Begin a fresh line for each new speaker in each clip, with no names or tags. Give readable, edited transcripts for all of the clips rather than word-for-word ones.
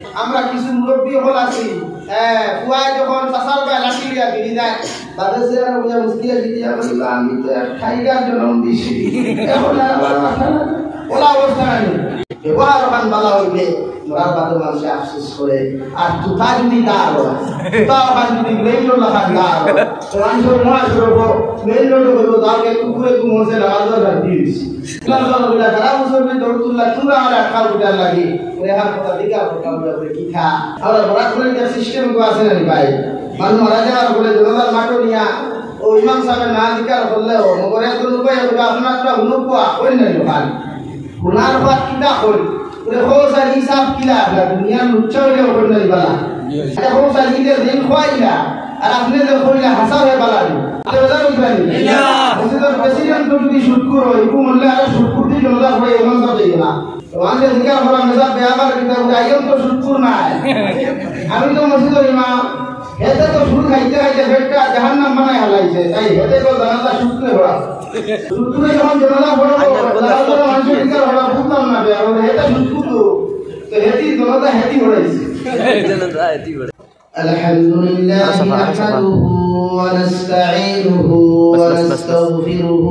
আমরা কিছু মুরব্বী হল আছি পুয়ায় যখন চাষার গায়ে লাঠি লিয়া ফিরি যায় তাদের সে আর বুঝা মুশকিলে ফিরিয়া বলল আমি তো এক টাইগার জন্ম দিছি এখন আমার মাথা ওলা অবস্থা নাই ব্যবহার ওখান বালা হইলে মরার বাদে মানুষে আফসোস করে আর তুতা যদি দাঁড় তুতা ওখান যদি মেইন রোড লাখান দাঁড় মানুষের মহাজ রোড মেইন রোড হইব তাহলে কুকুরে কু মনসে লাগার দরকার দিয়েছি যারা মুসলমি দৌড়তুল্লাহ তোমরা আমার আকাল উঠার লাগে রেহার কথা দিকার কথা বলে কি খা আবার বরাত করে যে সিস্টেম কো আছে না ভাই মানুষ মারা যাওয়ার পরে জনতার মাঠও নিয়া ও ইমাম সাহেবের না দিকার করলেও মগরে তো উপায় হবে আপনার তো হুনুকুয়া কই নাই ভাই গুনার বাদ কিটা কই ওরে হোসা হিসাব কিলা দুনিয়া লুচ্চা হইলে কই নাই বালা এটা হোসা দিতে দিন খোয়াইলা আর আপনি যে কইলা হাসা হয়ে বালা আলাদা বুঝবেন না ওদের প্রেসিডেন্ট যদি শুটকুর হয় ইকু মল্লে আর শুটকুর দি জনতা পড়ে এমন সব দেই না তো আমাদের দিকার করা মেজাব বেয়াবার কিতা বলে আইয়ম তো শুটকুর নাই আমি তো মসজিদের ইমাম হেতে তো শুট খাইতে খাইতে পেটটা জাহান্নাম বানায় হালাইছে তাই হেতে তো জানালা শুটকুরে বড়া শুটকুরে যখন জানালা বড় জানালা মানুষের দিকার বড়া বুঝতাম না বে আর হেতে শুটকুর তো হেতি জানালা হেতি বড়াইছে জানালা হেতি বড় الحمد لله نحمده ونستعينه ونستغفره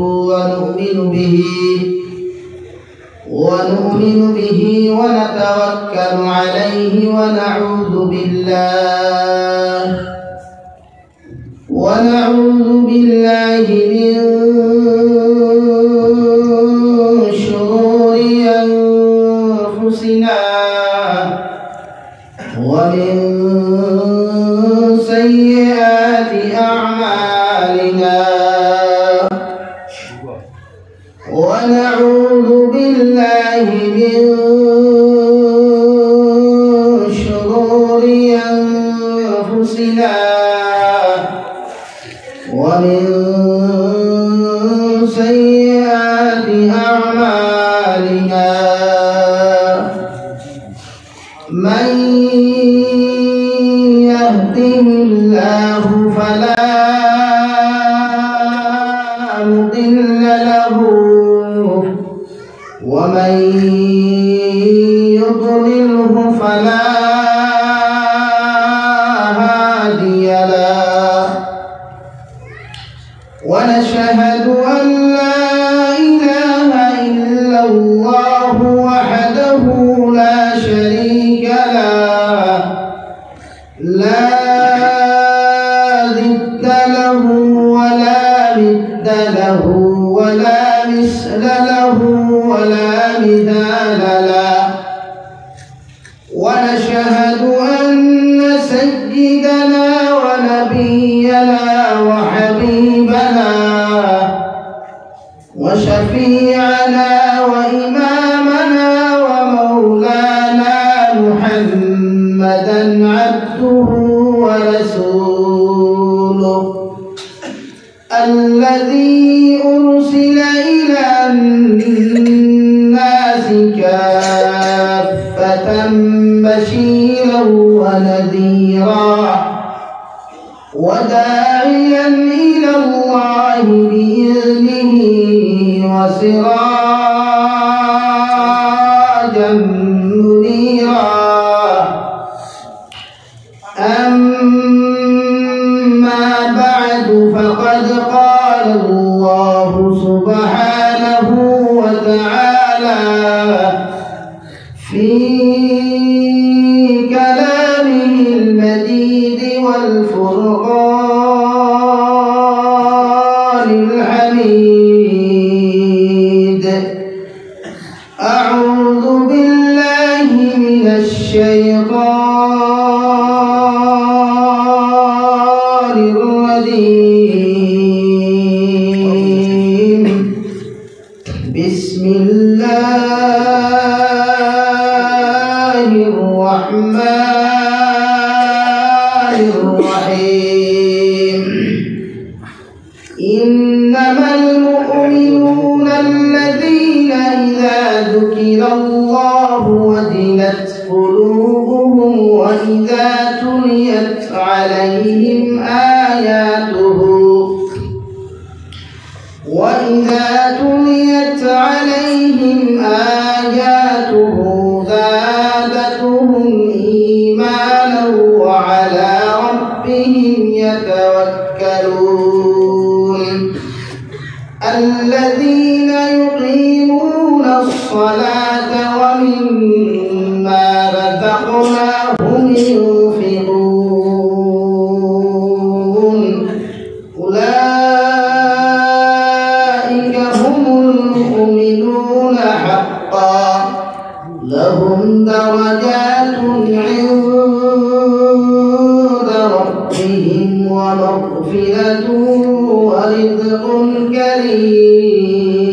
ونؤمن به ونتوكل عليه ونعوذ بالله من شرور أنفسنا ومن سيئات أعمالنا ونعوذ بالله من شرور أنفسنا ومن سيئات أعمالنا من يهده الله فلا مضل له ومن يضلله فلا هادي له ونشهد أن لا إله إلا الله وحده لا شريك له لا ضد له ولا ند له ولا مثل له ولا مثال له ونشهد أن سيدنا ونبينا وحبيبنا وشفيعنا وإمامنا ومولانا محمدا عبده ورسوله الذي أرسل إلى الناس كافة بشيرا ونذيرا وداعيا إلى الله بإذنه وسراجا منيرا أما بعد فقد قال الله سبحانه وتعالى في كلامه المجيد والفرقان الحميد أعوذ بالله من الشيطان الرجيم بسم الله الرحمن الرحيم إنما المؤمنون الذين إذا ذكر الله وجلت قلوبهم وإذا تليت عليهم آياته زادتهم ورزقناهم ينفقون أولئك هم المؤمنون حقا لهم درجات عند ربهم ومغفرة ورزق كريم.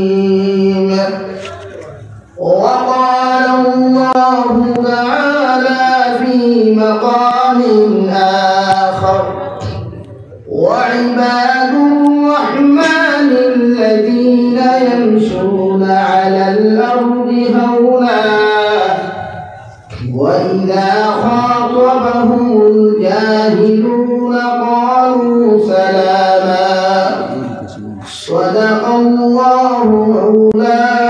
وقال الله تعالى في مقام آخر وعباد الرحمن الذين يمشون على الأرض هونا وإذا خاطبهم الجاهلون قالوا سلاما. صدق الله مولانا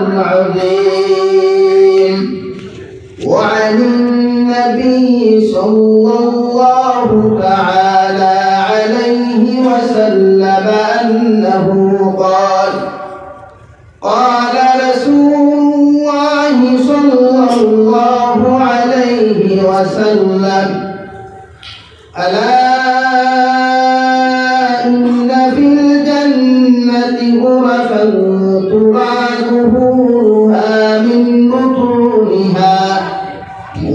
العظيم. وعن النبي صلى الله تعالى عليه وسلم أنه قال قال رسول الله صلى الله عليه وسلم ألا إن في الجنة غرفا ترى ظهورها من بطونها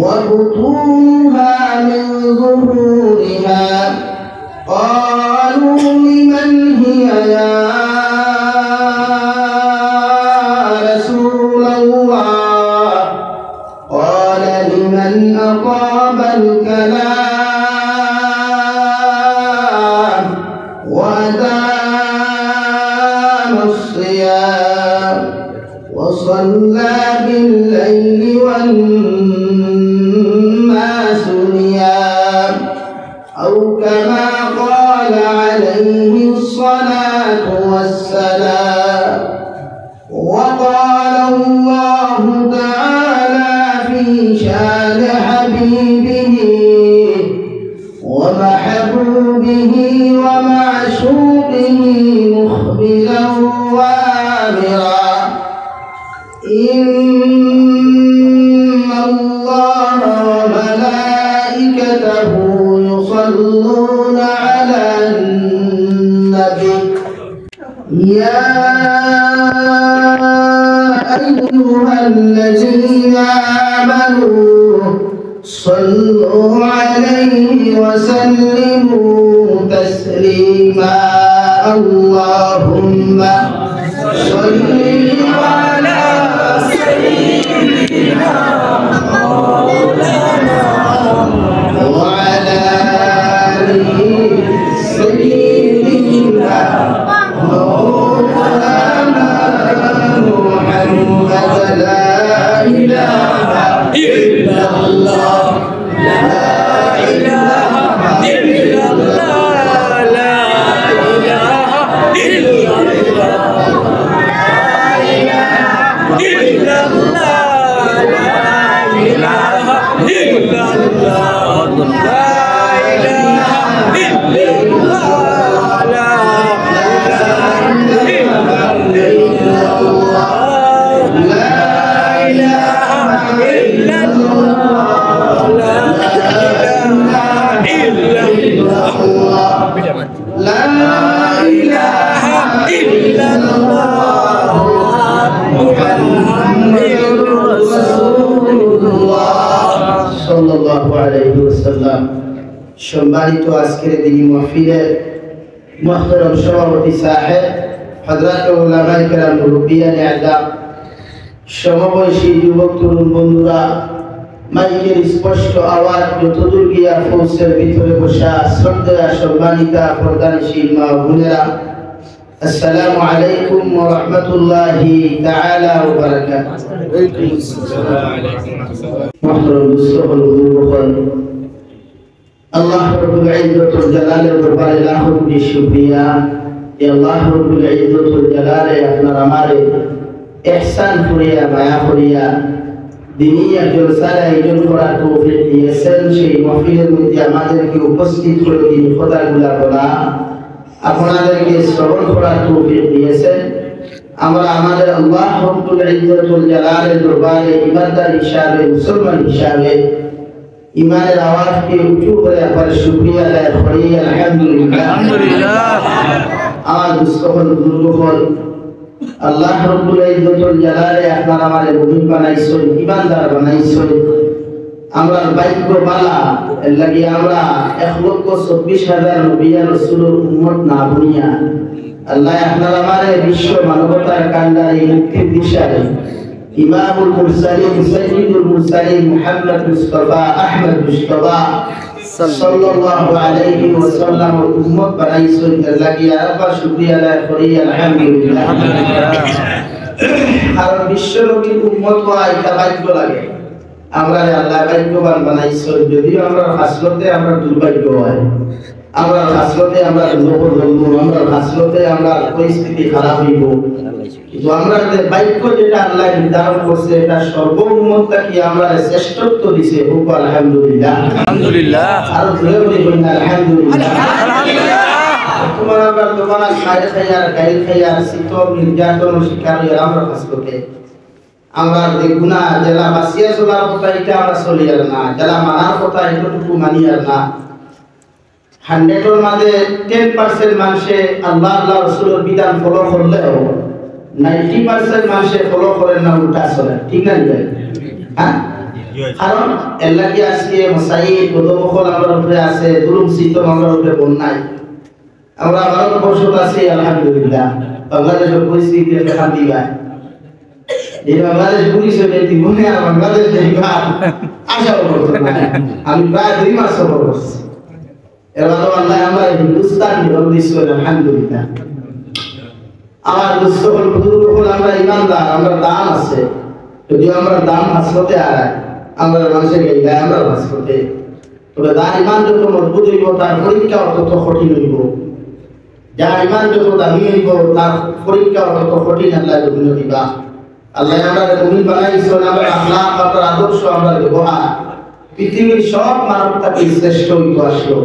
وبطونها من ظهورها. قالوا لمن هي يا رسول الله؟ قال لمن أطاب الكلام وأدام الصيام وصلى بالليل والناس نيام أو كما قال عليه الصلاة والسلام. وقال الله تعالى في شان حبيبه ومحبوبه ومعشوقه مخبرا وآمرا إن الله وملائكته يصلون على النبي يا أيها الذين آمنوا صلوا عليه وسلموا تسليما. اللهم صل على سيدنا مولانا وعلى آله سيدنا مولانا محمد. لا إله إلا الله لا إله إلا الله لا إله إلا الله لا إله إلا الله لا إله إلا الله لا إله إلا الله لا إله إلا الله محمد رسول الله সাল্লাল্লাহু আলাইহি ওয়াসাল্লাম। সম্মানিত আজকের দিনী মাহফিলের মুহতারাম সভাপতি সাহেব, হযরত উলামায়ে কেরাম, মুরব্বিয়ানে আযম, সমবয়সী যুবক তরুণ বন্ধুরা, মাইকের স্পষ্ট আওয়াজ যতদূর গিয়া পৌঁছের ভিতরে বসা শ্রদ্ধেয় সম্মানিতা প্রধানশীল মা বোনেরা, আসসালামু আলাইকুম ওয়া রাহমাতুল্লাহি তাআলা ওয়া বারাকাতুহু। মুহতারাম মুসলিম বুজুর্গগণ, আল্লাহ রাব্বুল ইজ্জতুল জালালের দরবারে লাখো কোটি শুকরিয়া যে আল্লাহ রাব্বুল ইজ্জতুল জালালে আপনার আমারে ইহসান করিয়া মায়া করিয়া দিনিয়া জলসার আয়োজন করার তৌফিক দিয়েছেন। সেই মাহফিলের মধ্যে আমাদেরকে উপস্থিত করে তিনি কথাগুলা বলা, আপনাদেরকে শ্রবণ করার তৌফিক দিয়েছেন। আমরা আমাদের আল্লাহ রব্বুল ইজ্জতুল জালালের দরবারে ইমানদার হিসাবে, মুসলমান হিসাবে ইমানের আওয়াজকে উঁচু করে আবার শুকরিয়া আদায় করি। আলহামদুলিল্লাহ। আমার দুঃস্থল দুর্গফল আল্লাহ রব্বুল ইজ্জতুল জালালে আপনার আমারে মুমিন বানাইছেন, ইমানদার বানাইছেন। আমরা বাইক বালা এর লাগি আমরা 1,24,000 নবী আর রাসূলের উম্মত না বনিয়া আল্লাহ আপনার আমারে বিশ্ব মানবতার কান্ডারি মুক্তির দিশারি ইমামুল মুরসালিন সাইয়্যিদুল মুরসালিন মুহাম্মদ মুস্তাফা আহমদ মুস্তাফা সাল্লাল্লাহু আলাইহি ওয়াসাল্লাম উম্মত বানাইছেন। এর লাগি আবার শুকরিয়া আদায় করি। আলহামদুলিল্লাহ। কারণ বিশ্ব নবীর উম্মত হওয়া এটা ভাগ্য লাগে। আমরা আল্লাহ ভাগ্যবান বানাইছেন, যদিও আমরা হাসলতে আমরা দুর্ভাগ্য হয়, আমরা হাসলতে আমরা দুর্বল হইব, আমরা হাসলতে আমরা পরিস্থিতি খারাপ হইব, কিন্তু আমরা যে ভাগ্য যেটা আল্লাহ নির্ধারণ করছে এটা সর্বমূলতা কি আমরা শ্রেষ্ঠত্ব দিছে। খুব আলহামদুলিল্লাহ। আলহামদুলিল্লাহ। আর ধরে বলি না আলহামদুলিল্লাহ। আলহামদুলিল্লাহ। তোমার আমরা দোকানা খায় খাইয়ার গাইল খাইয়ার শীতল নির্যাতন শিকার হইয়া আমরা হাসলতে আমরা গুণা যারা বাঁচিয়া চলার কথা এটা আমরা চলি আর না, যারা মানার কথা এতটুকু মানি আর না। 100-এর মাঝে 10% মানুষে আল্লাহ আল্লাহ রাসূলের বিধান ফলো করলেও 90% মানুষে ফলো করেন না, উল্টা চলে। ঠিক না? হ্যাঁ, কারণ আল্লাহ কি আজকে মসাইদ বদবখল আমার উপরে আছে, দুরুম সিতম আমার উপরে বন্যায়। আমরা ভারতবর্ষত আছি আলহামদুলিল্লাহ। বাংলাদেশের পরিস্থিতি দেখা দিবা এই বাংলাদেশ পুলিশের জীবনে আর বাংলাদেশ দেখবা আশাও করতো না। আমি প্রায় 2 মাস সফর করছি। এবার আল্লাহ আমার হিন্দুস্তান দিচ্ছে আলহামদুলিল্লাহ। আমার দুঃস্থল বুজুর্গ আমরা ইমানদার, আমরা দাম আছে, যদি আমরা দাম হাসলতে আয় আমরা মানুষের গাইলায় আমরা হাসলতে, তবে যার ইমান যত মজবুত হইব তার পরীক্ষাও তত কঠিন হইব, যার ইমান যত দামি হইব তার পরীক্ষাও তত কঠিন আল্লাহ দিবা। আল্লাহ আমরা মুমিন বানাইছেন, আমরা আখলাক আপনার আদর্শ আমরা ব্যবহার পৃথিবীর সব মানবতাকে শ্রেষ্ঠ হইতে আসলো,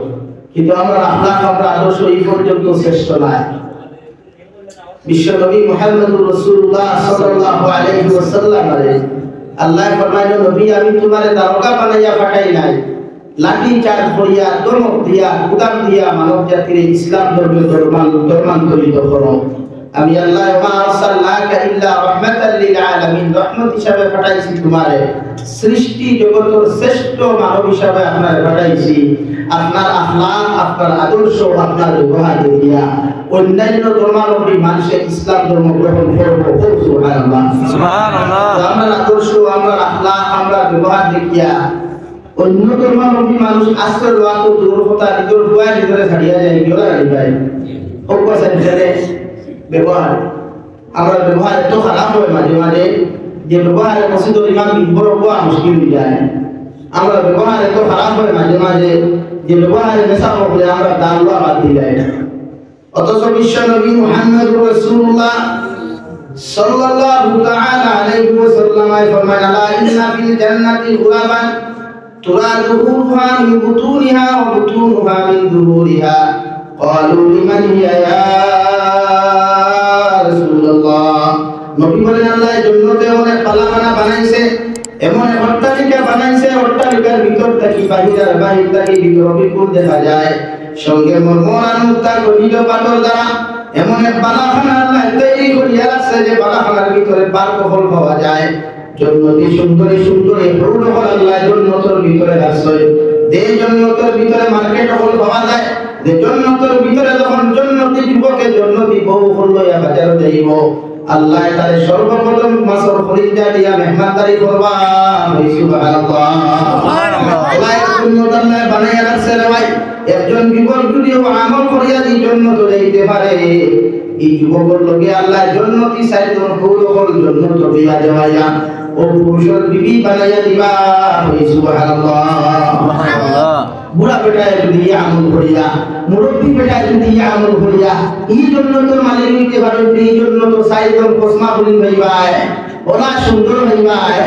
কিন্তু আমরা আখলাক আমরা আদর্শ এই পর্যন্ত শ্রেষ্ঠ নয়। বিশ্বনবী মুহাম্মদুর রাসূলুল্লাহ সাল্লাল্লাহু আলাইহি ওয়াসাল্লাম আল্লাহ ফরমাইলেন, নবী আমি তোমারে দারোগা বানাইয়া পাঠাই নাই, লাঠি চার্জ করিয়া ধমক দিয়া উদাম দিয়া মানব জাতির ইসলাম ধর্মে ধর্মান্তরিত করো। আমি আল্লাহ ওয়া আরসালনাকা ইল্লা রাহমাতাল লিল আলামিন, রহমত হিসাবে পাঠাইছি তোমারে, সৃষ্টি জগতের শ্রেষ্ঠ মানব হিসাবে আপনারে পাঠাইছি। আপনার আখলাক আপনার আদর্শ আপনার ব্যবহার দেখিয়া অন্যান্য ধর্মাবলম্বী মানুষের ইসলাম ধর্ম গ্রহণ করবো। সুবহানাল্লাহ সুবহানাল্লাহ। আমার আদর্শ আমার আখলাক আমরা ব্যবহার দেখিয়া অন্য ধর্মাবলম্বী মানুষ আশ্রয় লওয়া তো দূর কথা, নিজের ভুয়া নিজের ছাড়িয়া যায় কেউ জানি ভাই হোক ব্যবহার। আমরা ব্যবহার এত খারাপ হয় মাঝে মাঝে যে ব্যবহারে মসজিদের ইমাম বড় হওয়া মুশকিল হয়ে যায়। আমরা ব্যবহার এত খারাপ হয় মাঝে মাঝে যে ব্যবহারে নেশা করলে আমরা দান লওয়া বাদ দিয়ে যাই। অথচ বিশ্ব নবী মুহাম্মদুর রাসূলুল্লাহ সাল্লাল্লাহু তাআলা আলাইহি ওয়াসাল্লাম ফরমান, আলা ইন্না ফিল জান্নাতি গুরাবান তুরা যুহুরুহা মিন বুতুনিহা ওয়া বুতুনুহা মিন যুহুরিহা। ক্বালু লিমান হিয়া ইয়া রাসূলুল্লাহ। নবী বলেন, আল্লাহ জান্নাতে অনেক পালাখানা বানাইছে, এমন অট্টালিকা বানাইছে, অট্টালিকার ভিতর থেকে বাহির থেকে ভিতর বিপুল দেখা যায়, সঙ্গে মরমরান মুক্তা গঠিত পাথর দ্বারা এমন এক বালাখানা আল্লাহ তৈরি করিয়া রাখছে যে বালাখানার ভিতরে বারকহল পাওয়া যায়। জন্নতি সুন্দরী সুন্দরী প্রৌঢ় আল্লাহ জন্নতের ভিতরে রাখছে। যে জন্নতের ভিতরে মার্কেট হল পাওয়া যায়, যে জন্নতের ভিতরে যখন জন্নতি যুবকে জন্নতি বউ হল লইয়া বাজারে যাইব, আল্লাহ তারে সর্বপ্রথম মাসর খরিদা দিয়া মেহমানদারি করবা। সুবহানাল্লাহ সুবহানাল্লাহ। আল্লাহ জন্নত আল্লাহ বানাইয়া রাখছে রে ভাই। একজন যুবক যদি আমল করিয়া এই জন্নত যাইতে পারে, এই যুবকের লগে আল্লাহ জন্নতি সাইদন হল জন্নত দিয়া দেওয়া ও পুরুষের বিবি বানাইয়া দিবা। সুবহানাল্লাহ সুবহানাল্লাহ। বুড়া বেটায় যদি আমল করিয়া, মুরব্বী বেটায় যদি আমল করিয়া এই জন্য তো মালিক হইতে পারে, এই জন্য তো সাইদন কোসমা বলিন ভাইবাই ওরা সুন্দর ভাইবাই।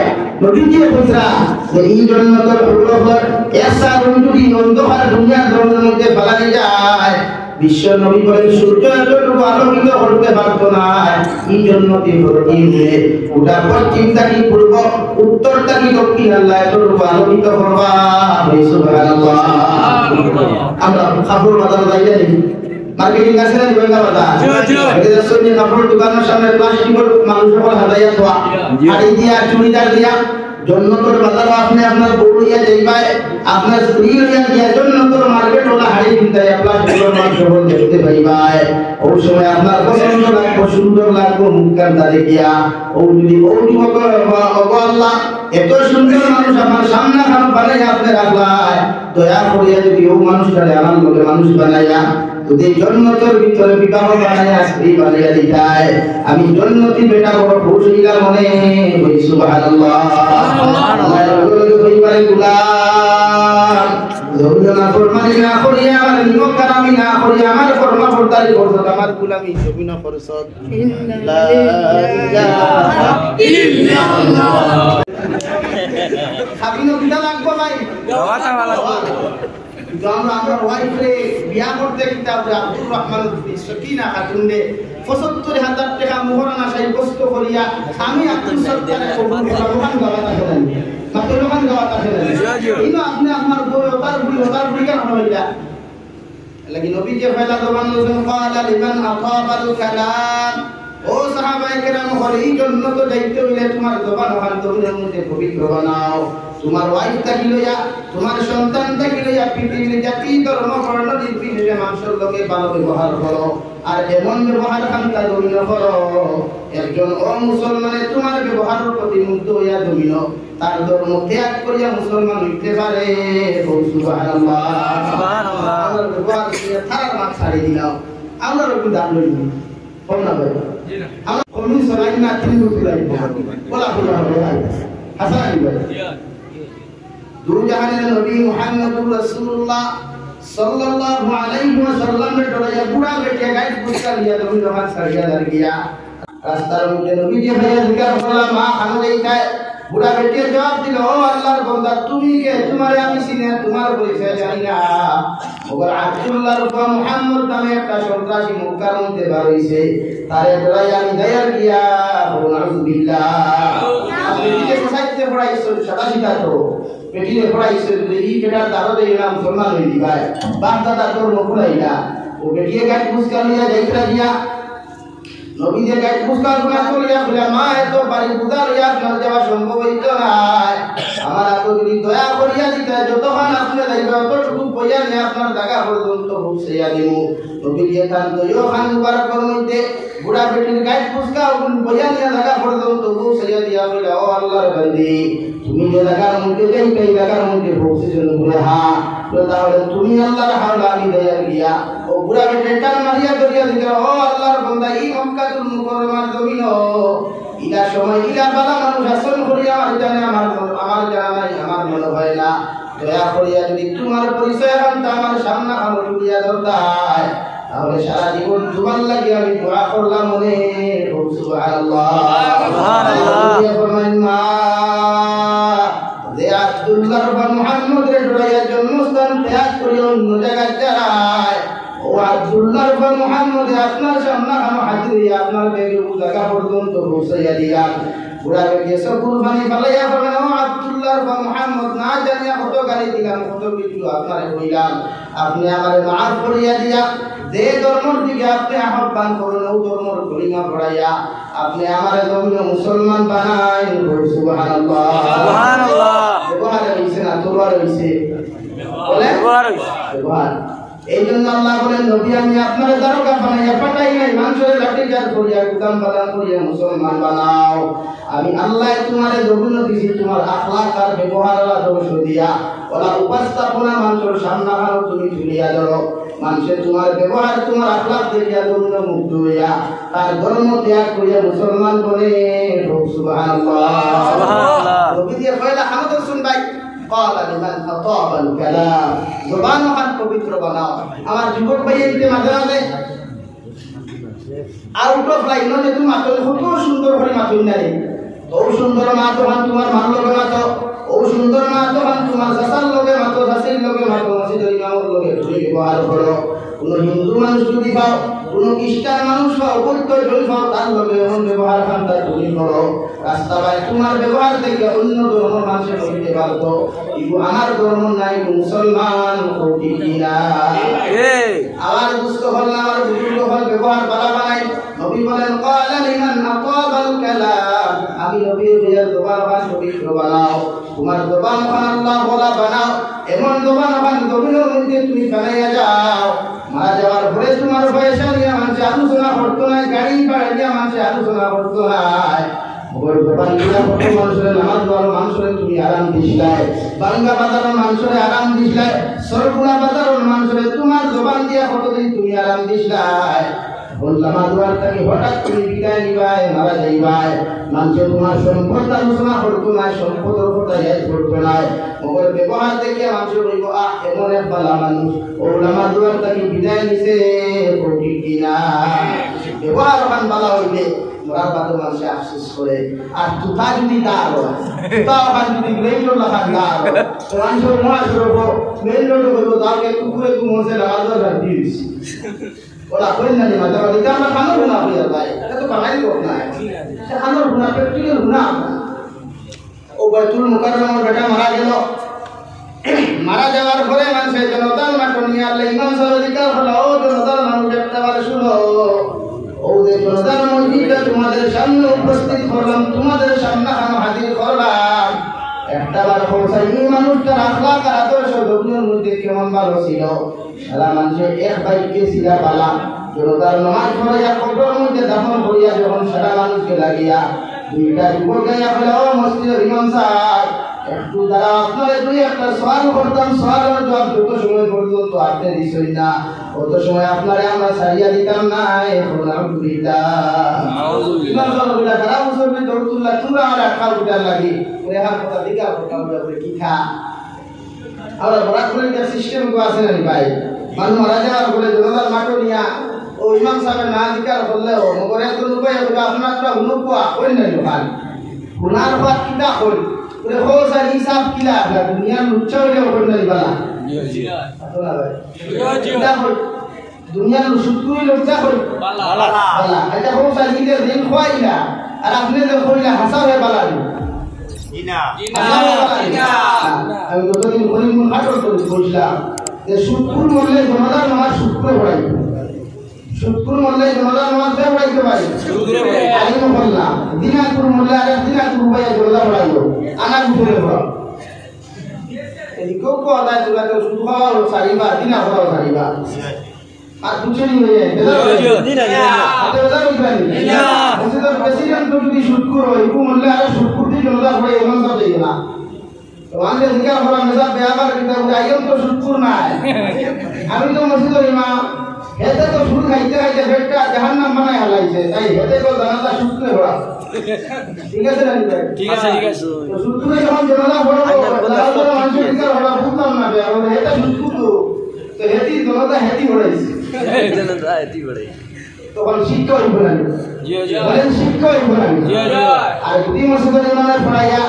নবীজি কইরা যে এই জন্য তো হলো এসা রুন্ডুরি অন্ধকার দুনিয়ার ধর্মের মধ্যে ফেলানি যায়, বিশ্ব নবী বলেন সূর্য এতটুকু আলোকিত করতে পারতো না, এই জন্য ওটা পশ্চিম থাকি পূর্ব, উত্তর থাকি দক্ষিণ, আল্লাহ এতটুকু আলোকিত করবা। সুবহানাল্লাহ। আমরা কাপড় বাজার যাই জানি, মার্কেটিং আছে না দিবেন না বাজার, এটা সত্যি কাপড় দোকানের সামনে প্লাস্টিকের মানুষ সকল হাজাইয়া থোয়া, শাড়ি দিয়া চুড়িদার দিয়া জন্নতর বাজার আপনি আপনার বউ লইয়া যাইবাই, আপনার স্ত্রী লইয়া গিয়া জন্নতর মার্কেট ওলা হাড়ি কিনতে প্লাস্টিকের মানুষ সকল দেখতে পাইবাই। ওই সময় আপনার পছন্দ লাগবো, সুন্দর লাগবো, মুখকার দাঁড়ে গিয়া আল্লাহ এত সুন্দর মানুষ আমার সামনে খান বানাইয়া আপনি রাখলাই, দয়া করিয়া যদি ও মানুষটারে আমার লোকে মানুষ বানাইয়া যদি জন্নতের ভিতরে বিবাহ বানাইয়া স্ত্রী বানাইয়া দিতায়, আমি জন্নতি বেটা বড় খুশ হইলাম মনে। সুবহানাল্লাহ। না ফরমানি না করিয়া আমার নিমক কারামি না করিয়া আমার ফরমা ফরদারি করছো, আমার গুলামি জমি না করছো। লা ইলাহা ইল্লাল্লাহ। খাবিনো কিটা লাগবো ভাই, দাওয়াত লাগবো। আমরা ওয়াইফে বিয়া করতে কিতা আব্দুর রহমান সকিনা খাতুনরে ৭৫,০০০ টাকা মোহরানা সাব্যস্ত করিয়া আমি আব্দুল সত্তারে কবুল করলাম। গাওয়াটা করেন মাত্র লোকান গাওয়াটা করেন ইনো আপনি আমার বই ওতার বুড়ি কেন হইলা লাগি নবী যে ফয়লা দবান লোজন قال لمن اطاب الكلام। ও সাহাবায়ে কেরাম হল এই জন্য তো দায়িত্ব হইলে তোমার জবান ওখান দবিনের মধ্যে পবিত্র বানাও, তোমার ওয়াইফ থাকি লইয়া তোমার সন্তান থাকি লইয়া পৃথিবীর জাতি ধর্ম বর্ণ নির্বিশেষে মানুষের লগে ভালো ব্যবহার করো, আর এমন ব্যবহার খান্তা দমিন করো একজন অমুসলমানে তোমার ব্যবহারের প্রতি মুগ্ধ হইয়া দমিন তার ধর্ম ত্যাগ করিয়া মুসলমান হইতে পারে। সুবহানাল্লাহ। সুবহানাল্লাহ। আমরা ব্যবহার করিয়া থারার মাছ ছাড়ি দিলাম, আমরা একটু দাম লই না ভাই, আমরা কমি সরাই না তিন বুলাই বলা বলা ভাই হাসান ভাই দু জাহানের নবী মুহাম্মদুর রাসূলুল্লাহ সাল্লাল্লাহু আলাইহি ওয়াসাল্লাম এর ডরায়া বুড়া বেটে গাইড পুষ্কা লিয়া নবী রহমান সারিয়া দাঁড় গিয়া রাস্তার মধ্যে নবী যে ভাইয়া জিজ্ঞাসা করলাম মা খানো দেখায়, বুড়া বেটে জবাব দিল ও আল্লাহর বান্দা তুমি কে, তোমারে আমি চিনি না, তোমার পরিচয় জানি না। ওগর আব্দুল্লাহ রূপা মুহাম্মদ নামে একটা সন্ত্রাসী মক্কার মধ্যে বার হইছে, তারে ডরাইয়া আমি দাঁড় গিয়া নাউযুবিল্লাহ। আপনি যে কোথায়তে পড়াইছো সাদা সিধা তো পেটিনে পড়াইছো এই কেটার দারদে নাম সম্মান হই দিবাই বাপদাদা তোর নকুলাইলা ও বেটিয়ে গায় পুষ্কা লিয়া যাইতা দিয়া নবী যে গায় পুষ্কা গুলা করিয়া বলে মা এত বাড়ি বুদা লিয়া আপনার যাওয়া সম্ভব হইতো না, আমার এত যদি দয়া করিয়া দিতে যতক্ষণ আপনি যাইবা ততটুকু বইয়া নিয়ে আপনার জায়গা পর্যন্ত পৌঁছাইয়া দিব। নবী যে তার দইও খান মুবারকর মধ্যে বুড়া বেটির গায় পুষ্কা বইয়া নিয়ে জায়গা পর্যন্ত পৌঁছাইয়া দিয়া বলে ও আল্লাহর বান্দি তুমি যে জায়গার মধ্যে যাইতে এই জায়গার মধ্যে পৌঁছেছেন বলে হ্যাঁ, তাহলে তুমি আল্লাহর হাওলা আমি দয়া গিয়া ও বুড়া বেটে টান মারিয়া ধরিয়া দিতে ও আল্লাহর বান্দা এই মক্কাতুল মুকাররমার জমিন ইলা সময় ইলা বালা মানুষ আসল করিয়া আমার জানে আমার জানা নাই, আমার মনে হয় না, দয়া করিয়া যদি তোমার পরিচয় আনতে আমার সামনে আমার টুকিয়া ধরতায় তাহলে সারা জীবন তোমার লাগি আমি দোয়া করলাম মনে। সুবহানাল্লাহ। সুবহানাল্লাহ। যে আব্দুল্লাহ বা মুহাম্মদ রে ডরাইয়া জন্মস্থান ত্যাগ করিয়া অন্য জায়গায় যায়, ও আব্দুল্লাহ বা মুহাম্মদ আপনার সামনে আমার হাজির হইয়া আপনার বেগের জায়গা পর্যন্ত পৌঁছাইয়া দিলাম। বুড়া বেগে সকুল পানি ফালাইয়া বলেন ও আব্দুল্লাহ বা মুহাম্মদ না জানিয়া কত গালি দিলাম, কত কিছু আপনারে কইলাম, আপনি আমারে মাফ করিয়া দিয়া যে ধর্মের দিকে আপনি আহ্বান করুন ও ধর্মের কলিমা পড়াইয়া আপনি আমারে জমিন মুসলমান বানাই। সুবহানাল্লাহ। সুবহানাল্লাহ। ব্যবহার হইছে না তলোয়ার হইছে, বলে ব্যবহার। এই জন্য আল্লাহ বলেন নবী আমি আপনার দারোগা বানাইয়া পাঠাই নাই মানুষের লাঠিচার্জ করিয়া গুদাম বাদাম করিয়া মুসলমান বানাও, আমি আল্লাহ তোমারে জমিন দিছি তোমার আখলাক আর ব্যবহার আদর্শ দিয়া ওলা উপস্থাপনা মানুষের সামনে হানো তুমি তুলিয়া ধরো, মানুষের তোমার ব্যবহার তোমার আখলাক দেখিয়া জমিন মুগ্ধ হইয়া তার ধর্ম ত্যাগ করিয়া মুসলমান বলে। সুবহানাল্লাহ। সুবহানাল্লাহ। নবী দিয়ে পয়লা আমাদের শুনবাই قال لمن اطاب الكلام জবান ওখান পবিত্র বানাও। আমার যুবক ভাইয়ের মাঝে মাঝে আউট অফ লাইন যে তুমি মাতল কত সুন্দর করে মাতল নাই, ও সুন্দর মা তখন তোমার মান লগে মাতো, ও সুন্দর মা তখন তোমার সাসার লগে মাতো, সাসির লগে মাতো, মসজিদের ইমামের লগে তুমি ব্যবহার করো। ও কোনো হিন্দু মানুষ যদি পাও, কোনো খ্রিস্টান মানুষ পাও, বৌদ্ধ যদি পাও, তার লগে এমন ব্যবহার খান্তা তুমি করো, রাস্তা ভাই তোমার ব্যবহার থেকে অন্য ধর্ম মানুষের হইতে পারতো, কিন্তু আমার ধর্ম নাই, মুসলমান ঠিক কিনা? আমার দুস্থ হল না, আমার বুজুর্গ হল ব্যবহার বালা বানাই। নবী বলেন ক্বালা লিমান আতাবাল কালাম, আমি নবীর বিয়ার জবান বান পবিত্র বানাও, তোমার জবান বান আল্লাহ বলা বানাও, এমন জবান বান নবীর মধ্যে তুমি বানাইয়া যাও, মারা যাওয়ার পরে তোমার পয়সা নিয়ে মানুষ আলোচনা করতো না, গাড়ি ভাড়া নিয়ে মানুষ আলোচনা করতো না, ওর জবান দিয়া কত মানুষের নামাজ পড়ো, মানুষের তুমি আরাম দিছিলাই, বাংলা বাজারের মানুষের আরাম দিছিলাই, সরগুলা বাজারের মানুষের তোমার জবান দিয়া কতদিন তুমি আরাম দিছিলাই। বললাম আদুয়ার থেকে হঠাৎ তুমি বিদায় নিবাই, মারা যাইবাই, মানুষের তোমার সম্পদ আলোচনা করতো না, সম্পদের কথা ইয়াদ করতো না, ওর ব্যবহার দেখে মানুষের বলবো এমন এক বালা মানুষ, ওলামা দুয়ার থেকে বিদায় নিছে, ঠিক কিনা? ব্যবহার ওখান বালা হইলে মরার বাদে মানুষে আফসোস করে, আর তুতা যদি দাঁড় হয়, তুতা ওখান যদি মেইন রোড লাখান দাঁড় হয়, তো মানুষের মহাজ রোড মেইন রোড হইব, তাকে কুকুরে কুমোসে নামাজ দিয়ে দিচ্ছি, ওরা করেন না যে মাঝে মাঝে এটা আমরা খানোর গুণা হইয়া যায়, এটা তো বাঙালি লোক না, এটা খানোর গুণা, প্র্যাকটিক্যাল গুণা। ও বাইতুল মুকাররমের বেটা মারা গেল, মারা যাওয়ার পরে মানুষের জনতার মাঠ নিয়ে আল্লাহ ইমাম সাহেব অধিকার হলো, ও জনতার মানুষ একটা বার শুনো, ও যে জনতার মসজিদটা তোমাদের সামনে উপস্থিত করলাম, তোমাদের সামনে আমি হাজির করলাম, একটা বার পৌঁছাই এই মানুষটার আখলাক আর আদর্শ দুনিয়ার মধ্যে কেমন ভালো ছিল, সারা মানুষের এক বাইকে ছিলা পালা, জনতার নামাজ পড়াইয়া কবরের মধ্যে দাফন করিয়া যখন সারা মানুষকে লাগিয়া দুইটা যুবক গাইয়া বলে, ও মসজিদের ইমাম সাহেব একটু দ্বারা আপনার দুই একটা সওয়াল করতাম, সওয়ালের জবাব যত সময় পর্যন্ত আপনি দিছই না, অত সময় আপনারে আমরা ছাড়িয়া দিতাম না, এখন আলহামদুলিল্লাহ ইমাম সাহেব বলে তারা মুসলমান দরুদুল্লাহ তোমরা আর খাল উঠার লাগি ওরে হার কথা দিকা কথা বলে কি খা আমরা বড় করে যে সিস্টেম গো আছে না ভাই, মানুষ মারা যাওয়ার পরে জনতার মাঠে নিয়া ও ইমাম সাহেবের না দিকার করলে ও মগরে তো উপায় হবে আপনার একটা হুনুকুয়া কই না লোকাল হুনার বাদ কিটা কই ওরে হোসা হিসাব কিলা দুনিয়ার লুচ্চা হইলে কই না বালা জি জি আসলে ভাই জি জি দুনিয়ার লুচ্চুই লুচ্চা কই বালা বালা এটা হোসা দিতে দিন খোয়াইলা আর আপনি যে কইলা হাসা হয়ে বালা জিনা জিনা জিনা আমি গতদিন করিমুল হাটর করে বলছিলাম যে শুক্র মরলে জমাদার নামাজ শুক্র পড়াই, শুক্র মরলে জমাদার নামাজ পড়াইতে পারি, আলিম বললা দিনাজপুর মরলে আর দিনাজপুর ভাইয়া জমাদার পড়াইলো আনার ভিতরে পড়াও এদিকেও কথা তোরা তো শুধু খাওয়াও সারিবা দিনা পড়াও সারিবা আর দুজনই হয়ে প্রেসিডেন্ট যদি শুক্র হয় মরলে আর শুক্র দিয়ে জমাদার পড়াই এমন সব যাই না আমাদের জিজ্ঞাসা করা মেজাব বেয়াবার কিতাব আইম তো শুকুর নাই আমি তো মসজিদের ইমাম হেতে তো শুরু খাইতে খাইতে পেটটা জাহান্নাম বানায় হালাইছে তাই হেতে তো জানাজা শুকরে পড়া ঠিক আছে না ভাই ঠিক আছে তো শুকরে যখন জানাজা পড়াবো জানাজা মানুষের জিজ্ঞাসা করা বুঝতাম না বে আর হেতে শুকুর তো হেতি জানাজা হেতি পড়াইছে জানাজা হেতি পড়াই তখন শিক্ষা হইব না জি জি বলেন শিক্ষা হইব না জি জি আর যদি মসজিদের ইমামের পড়াইয়া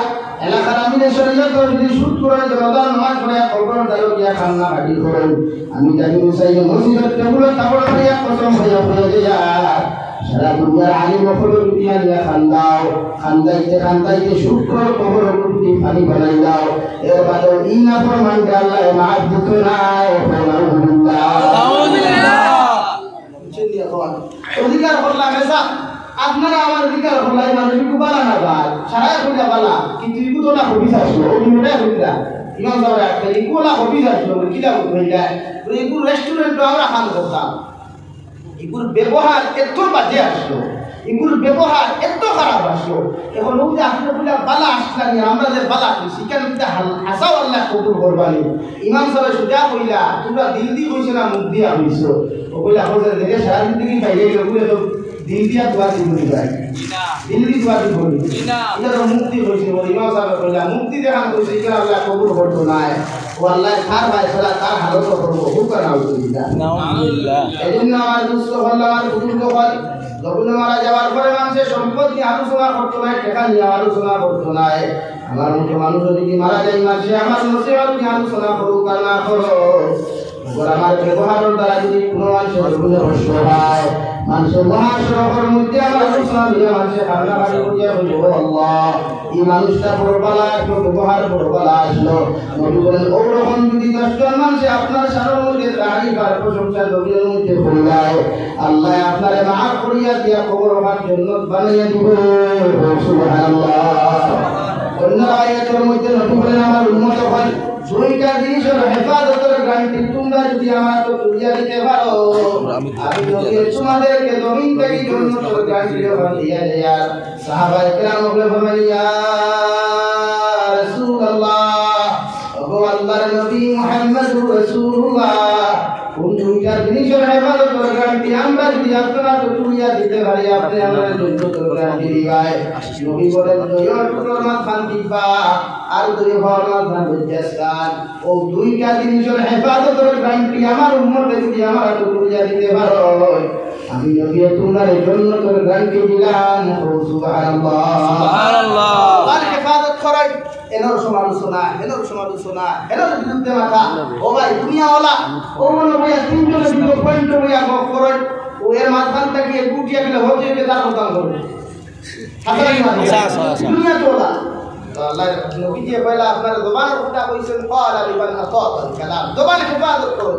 এলাকার আমিনের শরীয়ত যদি শুট করে রমাদান নামাজ পড়ে কবর দাও গিয়া খান্না হাজির করেন আমি জানি মুসাইয়ে মসজিদের টেবিলে তাবড় করিয়া কসম হইয়া পড়ে যায় সারা দুনিয়ার আলিম মফলর দিয়া দিয়া খান্দাইতে শুক্র কবর উঠি পানি বানাই দাও এর বাদে ইনা ফরমান আল্লাহ মাফ দিত না আলহামদুলিল্লাহ অধিকার করলাম এসা আপনারা আমার অধিকার হলাই মানুষ বালা না ভাই সারা কইলা বালা কিন্তু ইকু না হবি আসলো ও নিমে হইলা ইমাম সাহেব একটা ইকুলা হবি আসলো কিলা হইলা ইকু রেস্টুরেন্ট আমরা খান করতাম ইকুর ব্যবহার এত বাজে আসলো ইকুর ব্যবহার এত খারাপ আসলো এখন ওই যে আপনি কইলা বালা আসলানি আমরা যে বালা কইছি কেন কিন্তু হাসাও আল্লাহ কবুল করবানি ইমাম সাহেব সুজা কইলা তোমরা দিল দি কইছ না মুখ দিয়া কইছো ও কইলা হোজে দেখে সারা জিন্দগি পাইলে গেলে তো দিল দিয়া দোয়া দিব ভাই দিল দি দোয়া দিব এটা তো মুক্তি হইছে বলি ইমাম সাহেব কইলা মুক্তি দেখান কইছে কি আল্লাহ কবুল করতো না ও আল্লাহ তার ভাই সালা তার হালত করব হুকা নাউজুবিল্লাহ নাউজুবিল্লাহ এজন্য আমার দুষ্ট হল আমার বুজুর্গ হল যখন মারা যাওয়ার পরে মানুষের সম্পদ নিয়ে আলোচনা করতো না টাকা নিয়ে আলোচনা করতো না আমার মতো মানুষ যদি মারা যায় মানুষে আমার মুসিবত নিয়ে আলোচনা করুক আর না করো আমার ব্যবহারের দ্বারা যদি কোনো মানুষের জীবনে কষ্ট হয়, মানুষের মহাসড়কের মধ্যে আমার মুসলাম দিয়ে মানুষের কান্নাকাটি করিয়া বলব আল্লাহ এই মানুষটা বড়বালা একটু ব্যবহার বড়বালা আসলো। নবী বলেন ওরকম যদি 10 জন মানুষে আপনার সারার মধ্যে তারিফ আর প্রশংসা নবীর মধ্যে করে যায়, আল্লাহ আপনারে মাফ করিয়া দিয়া কবর আমার জান্নাত বানাইয়া দিব। সুবহানাল্লাহ। অন্য আয়াতের মধ্যে নবী বলেন আমার উম্মত হয় দুইটা জিনিসের হেফাজতের গ্যারান্টি তোমরা যদি আমার তো তুলিয়া দিতে পারো, আমি নবী তোমাদেরকে জমিন থেকে জান্নাতের গ্যারান্টি দিয়া দেয়া। সাহাবায়ে কেরাম বলে বলেন ইয়া রাসূলুল্লাহ, ওগো আল্লাহর নবী মুহাম্মদুর রাসূলুল্লাহ, কোন দুইটা জিনিসের হেফাজতের গ্যারান্টি আমরা যদি আপনারা তো তুলিয়া দিতে পারি আপনি আমাদের জান্নাতের গ্যারান্টি দিবাই। নবী বলেন দুইয়ের টুকরোর মাঝখান দিবা আর দুই হওয়ার মাঝখান বুঝাস্তান। ও দুইটা জিনিসের হেফাজতের গ্যারান্টি আমার উম্মতে যদি আমার তো তুলিয়া দিতে পারো, আমি নবী তোমার জান্নাতের গ্যারান্টি দিলাম। সুবহানাল্লাহ সুবহানাল্লাহ। আর হেফাজত করাই এনর সমালোচনা এনর বিরুদ্ধে মাথা ও ভাই দুনিয়াওয়ালা ও মনে হয় তিনজনের দুটো পয়েন্ট হইয়া গপ করে ও এর মাঝখান থেকে গুটিয়া গেলে হতে গেলে তার কথা করবে দুনিয়া তোলা আল্লাহ নবী দিয়ে পয়লা আপনার জবানের কথা কইছেন ক্বালা লিমান আতাআল কালাম, জবান হেফাজত করো।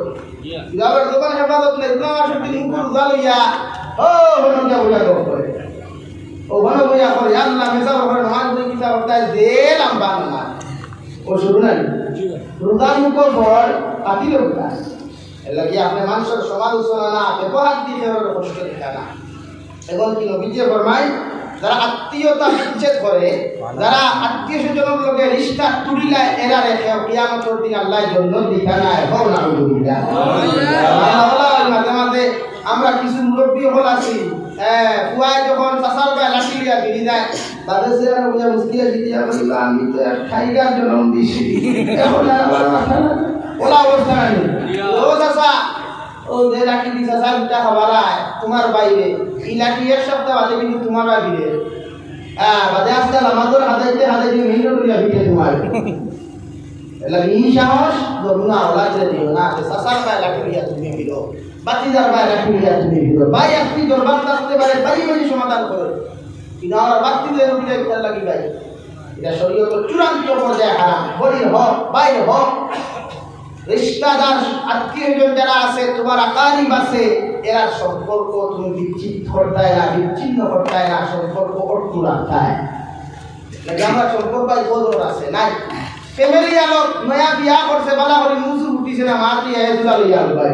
যারা জবান হেফাজত নেই তোমার সাথে মুকুর জালিয়া ও হলো যা বলা গপ করে ও ভালো বইয়া করে আল্লাহ মেসাব করে নামাজ পড়ি কিতাব পড়তাই দিলাম বাংলা ও শুরু নাই রুদান মুখ পড় আতি লোকটা লাগি আপনি মানুষের সমালোচনা না ব্যবহার দিয়ে কষ্ট দেখা না। এখন কি নবীজি ফরমায় যারা আত্মীয়তা বিচ্ছেদ করে, যারা আত্মীয় স্বজনের লগে রিশতা তুলিলা এরা রেখে কিয়ামতের দিন আল্লাহ জান্নাত দিতা না। এখন আলহামদুলিল্লাহ মাঝে মাঝে আমরা কিছু মুরব্বী হল আছি ফুয়ায় যখন চাষার গায়ে লাঠি লিয়া ফিরি যায় তাদের সে বুঝা মুশকিল দিয়া বলল আমি তো এক টাইগার জন্ম দিছি, এখন আমার মাথা ওলা অবস্থা নাই। ও চাষা ও যে লাঠি দি চাষা দুটা খাবার তোমার বাইরে এই লাঠি এক সপ্তাহ বাদে কিন্তু তোমার বাইরে বাদে আসতে আমাদের হাজাইতে মেহিন করিয়া ভিটে তোমার লাগে এই সাহস ধরুনা ওলা যে দিও না চাষার গায়ে লাঠি লিয়া তুমি ফিরো, বাতিদার বাইরে লাঠি লিয়া তুমি ফিরো, ভাই আপনি দরবার আসতে পারে বাড়ি বাড়ি সমাধান করো কিনা ওরা বাতিদের রুটিতে বিচার লাগি ভাই। এটা শরীয়তের চূড়ান্ত পর্যায়ে হারাম। বলির হক বাইর হক রিশতাদার আত্মীয়জন যারা আছে তোমার আকারিব আছে এরা সম্পর্ক তুমি বিচ্ছিন্ন করতায় না সম্পর্ক অটুট রাখতায় লাগে। আমরা সম্পর্ক কদর আছে নাই ফ্যামিলি আলোক নয়া বিয়া করছে বালা হরি মুজু উঠিছে না মার দিয়ে হেজুলা লইয়া ভাই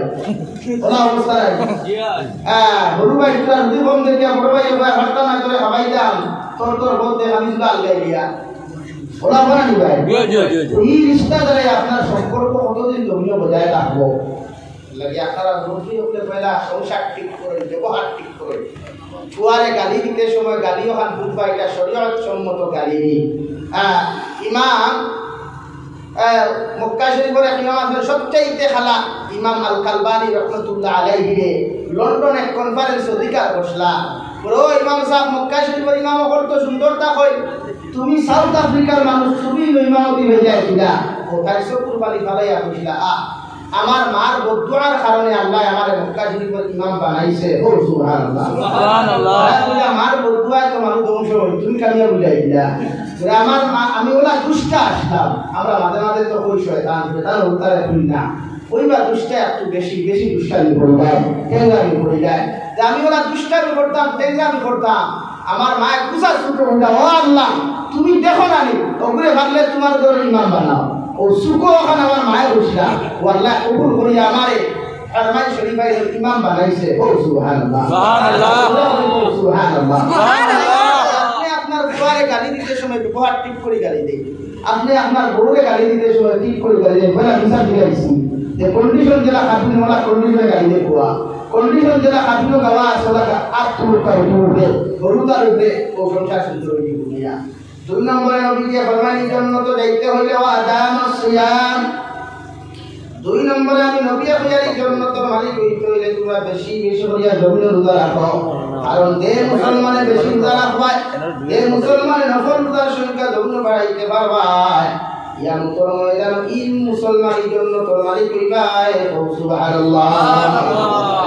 ওলা অবস্থা নাই। বড় ভাই তোরা যদি কম দেখে বড় ভাই ভাই হরতা না করে খাবাই দাম তোর বলতে আমি জুলা আল্লাহ দিয়া ওলা বানানি ভাই। এই রিশতা দ্বারা আপনার সম্পর্ক কতদিন জমিয়ে বজায় রাখবো লাগে। আপনারা মুরগি হলে পয়লা সংসার ঠিক করে ব্যবহার ঠিক করে ফুয়ারে গালি দিতে সময় গালিও খান বুঝবা এটা শরীয়ত সম্মত গালি নি। ইমাম মক্কা শরীফের এক ইমাম আছেন সবচাইতে খালা ইমাম আল কালবানি রহমতুল্লাহ আলাইহি লন্ডন এক কনফারেন্স অধিকার বসলা ও ইমাম সাহেব মক্কা শরীফের ইমাম হল তো সুন্দরতা কই তুমি সাউথ আফ্রিকার মানুষ তুমি ইমামতি হয়ে যাইছিলা ও তাই কুরবানি ফালাইয়া কইছিলা আমার মার বদদুয়ার কারণে আল্লাহ আমারে মক্কা শরীফের ইমাম বানাইছে। ও সুবহানাল্লাহ সুবহানাল্লাহ। আমার বদদুয়ায় তো মানুষ ধ্বংস হই তুমি কামিয়া বুঝাইছিলা আমার মা আমি ওলা দুষ্টা আসলাম। আমরা মাঝে মাঝে তো কই শয়তান উত্তরে কই না ওইবা দুষ্টা একটু বেশি দুষ্টামি করতাম টেঙ্গামি করে যায় যে আমি ওলা দুষ্টামি করতাম টেঙ্গামি করতাম। আমার মায়ের কুসা ছুটো হইলাম ও আল্লাহ তুমি দেখো না নি ওগুলো ভাবলে তোমার ঘরে ইমাম বানাও ও সুখো ওখানে আমার মায়ের উঠলা ও আল্লাহ কবুল করিয়া আমারে ফরমান শরীফের ইমাম বানাইছে। ও সুবহানাল্লাহ সুবহানাল্লাহ সুবহানাল্লাহ। আপনি আপনার বুয়ারে গালি দিতে সময় ব্যবহার ঠিক করে গালি দেন, আপনি আপনার বউরে গালি দিতে সময় ঠিক করে গালি দেন। বলা বিচার দিয়েছি যে কন্ডিশন যেটা খাতুন ওলা কন্ডিশনে গালি দে কোয়া কন্ডিশন যেটা খাতুন গাওয়া আছে ওলা আত্মরক্ষা উঠে গরুতার উঠে ও সংসার সুন্দর হয়ে দুনিয়া। 2 নম্বরে নবীকে ফরমানের জন্য তো যাইতে হইলে আদাম সিয়াম। 2 নম্বরে আমি নবী আপনার জন্য তো মালিক হইতে হইলে তোমরা বেশি করিয়া জমিনে রোজা রাখো, কারণ যে মুসলমানে বেশি রোজা রাখবায় যে মুসলমানে নফল রোজার সংখ্যা জমিনে বাড়াইতে পারবায় ইয়া মুতরম ময়দান ইন মুসলমানের জন্য তোর মালিক কইবাই সুবহানাল্লাহ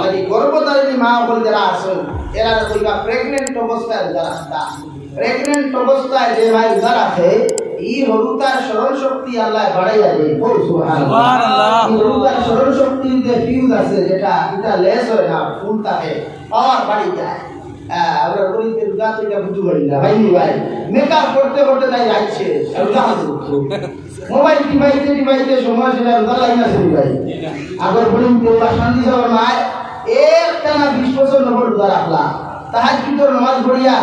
লাগি গর্ভধারিণী মা বল যারা আছেন এরা কইবা প্রেগন্যান্ট অবস্থায় যারা আছে প্রেগন্যান্ট অবস্থায় যে ভাই যারা আছে এই হরুতার স্মরণ শক্তি আল্লাহ বাড়াইয়া দেয় বল সুবহানাল্লাহ এই হরুতার স্মরণ শক্তির যে ফিউজ আছে যেটা এটা লেস হয় না ফুল থাকে পাওয়ার বাড়ি যায় আমরা গরিব রোজা তো এটা বুঝতে পারি না ভাই ভাই মেকআপ করতে করতে তাই যাচ্ছে রোজা মোবাইল ডিভাইসে সময় সেটা রোজা লাগে না সেই ভাই আবার বলি তোরা শান্তি যাওয়ার মায় একটা না 20 বছর নফল রোজা রাখলা তাহাজ্জুদের নামাজ পড়িয়া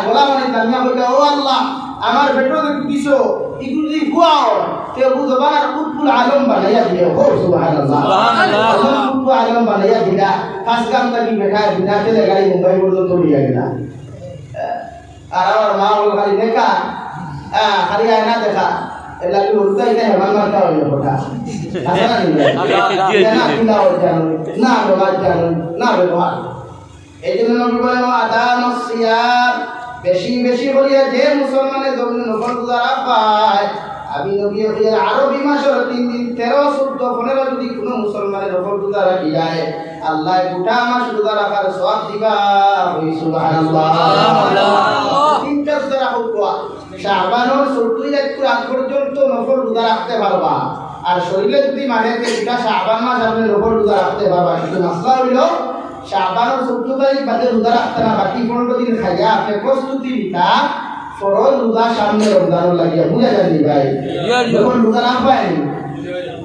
গলা মানে দামিয়া বলতে ও আল্লাহ আমার বেটো দিছো ইগুলো দি ফুয়াও তে বুঝবানার কুতুল আলম বানাইয়া দিও ও সুবহানাল্লাহ সুবহানাল্লাহ কুতুল আলম বানাইয়া দিলা কাজ কাম তাকি বেটা বিনা তেলে গাড়ি মুম্বাই পর্যন্ত নিয়ে গেলা আর আমার মা বল খালি দেখা খালি আয়না দেখা এলা কি উল্টাই না হেমান মারতা হইলো কথা আসা না না কিনা হই জানো না বাবা জানো না ব্যবহার এইজন্য নবী বলেন আদামুস সিয়াম বেশি বেশি করিয়া যে মুসলমানের জন্য নফল রোজা রাখায় আমি নবী এর আরবি মাসের 3 দিন 13 14 15 যদি কোনো মুসলমানের নফল রোজা রাখি যায় আল্লাহ গোটা মাস রোজা রাখার সওয়াব দিবা ওই সুবহানাল্লাহ তিনটা যারা হওয়া শাবানের 70 রাত আগ পর্যন্ত নফল রোজা রাখতে পারবা আর শরীরে যদি মানে এটা শাবান মাস আপনি নফল রোজা রাখতে পারবা কিন্তু মাসলা হইলো শাবানের 14 তারিখ বাদে রোজা রাখতে না বাকি 15 দিন খাইয়া আপনি প্রস্তুতি নিতা ফরজ রোজা সামনে রমজান লাগিয়া বুঝা যাবে ভাই যখন রোজা রাখবেন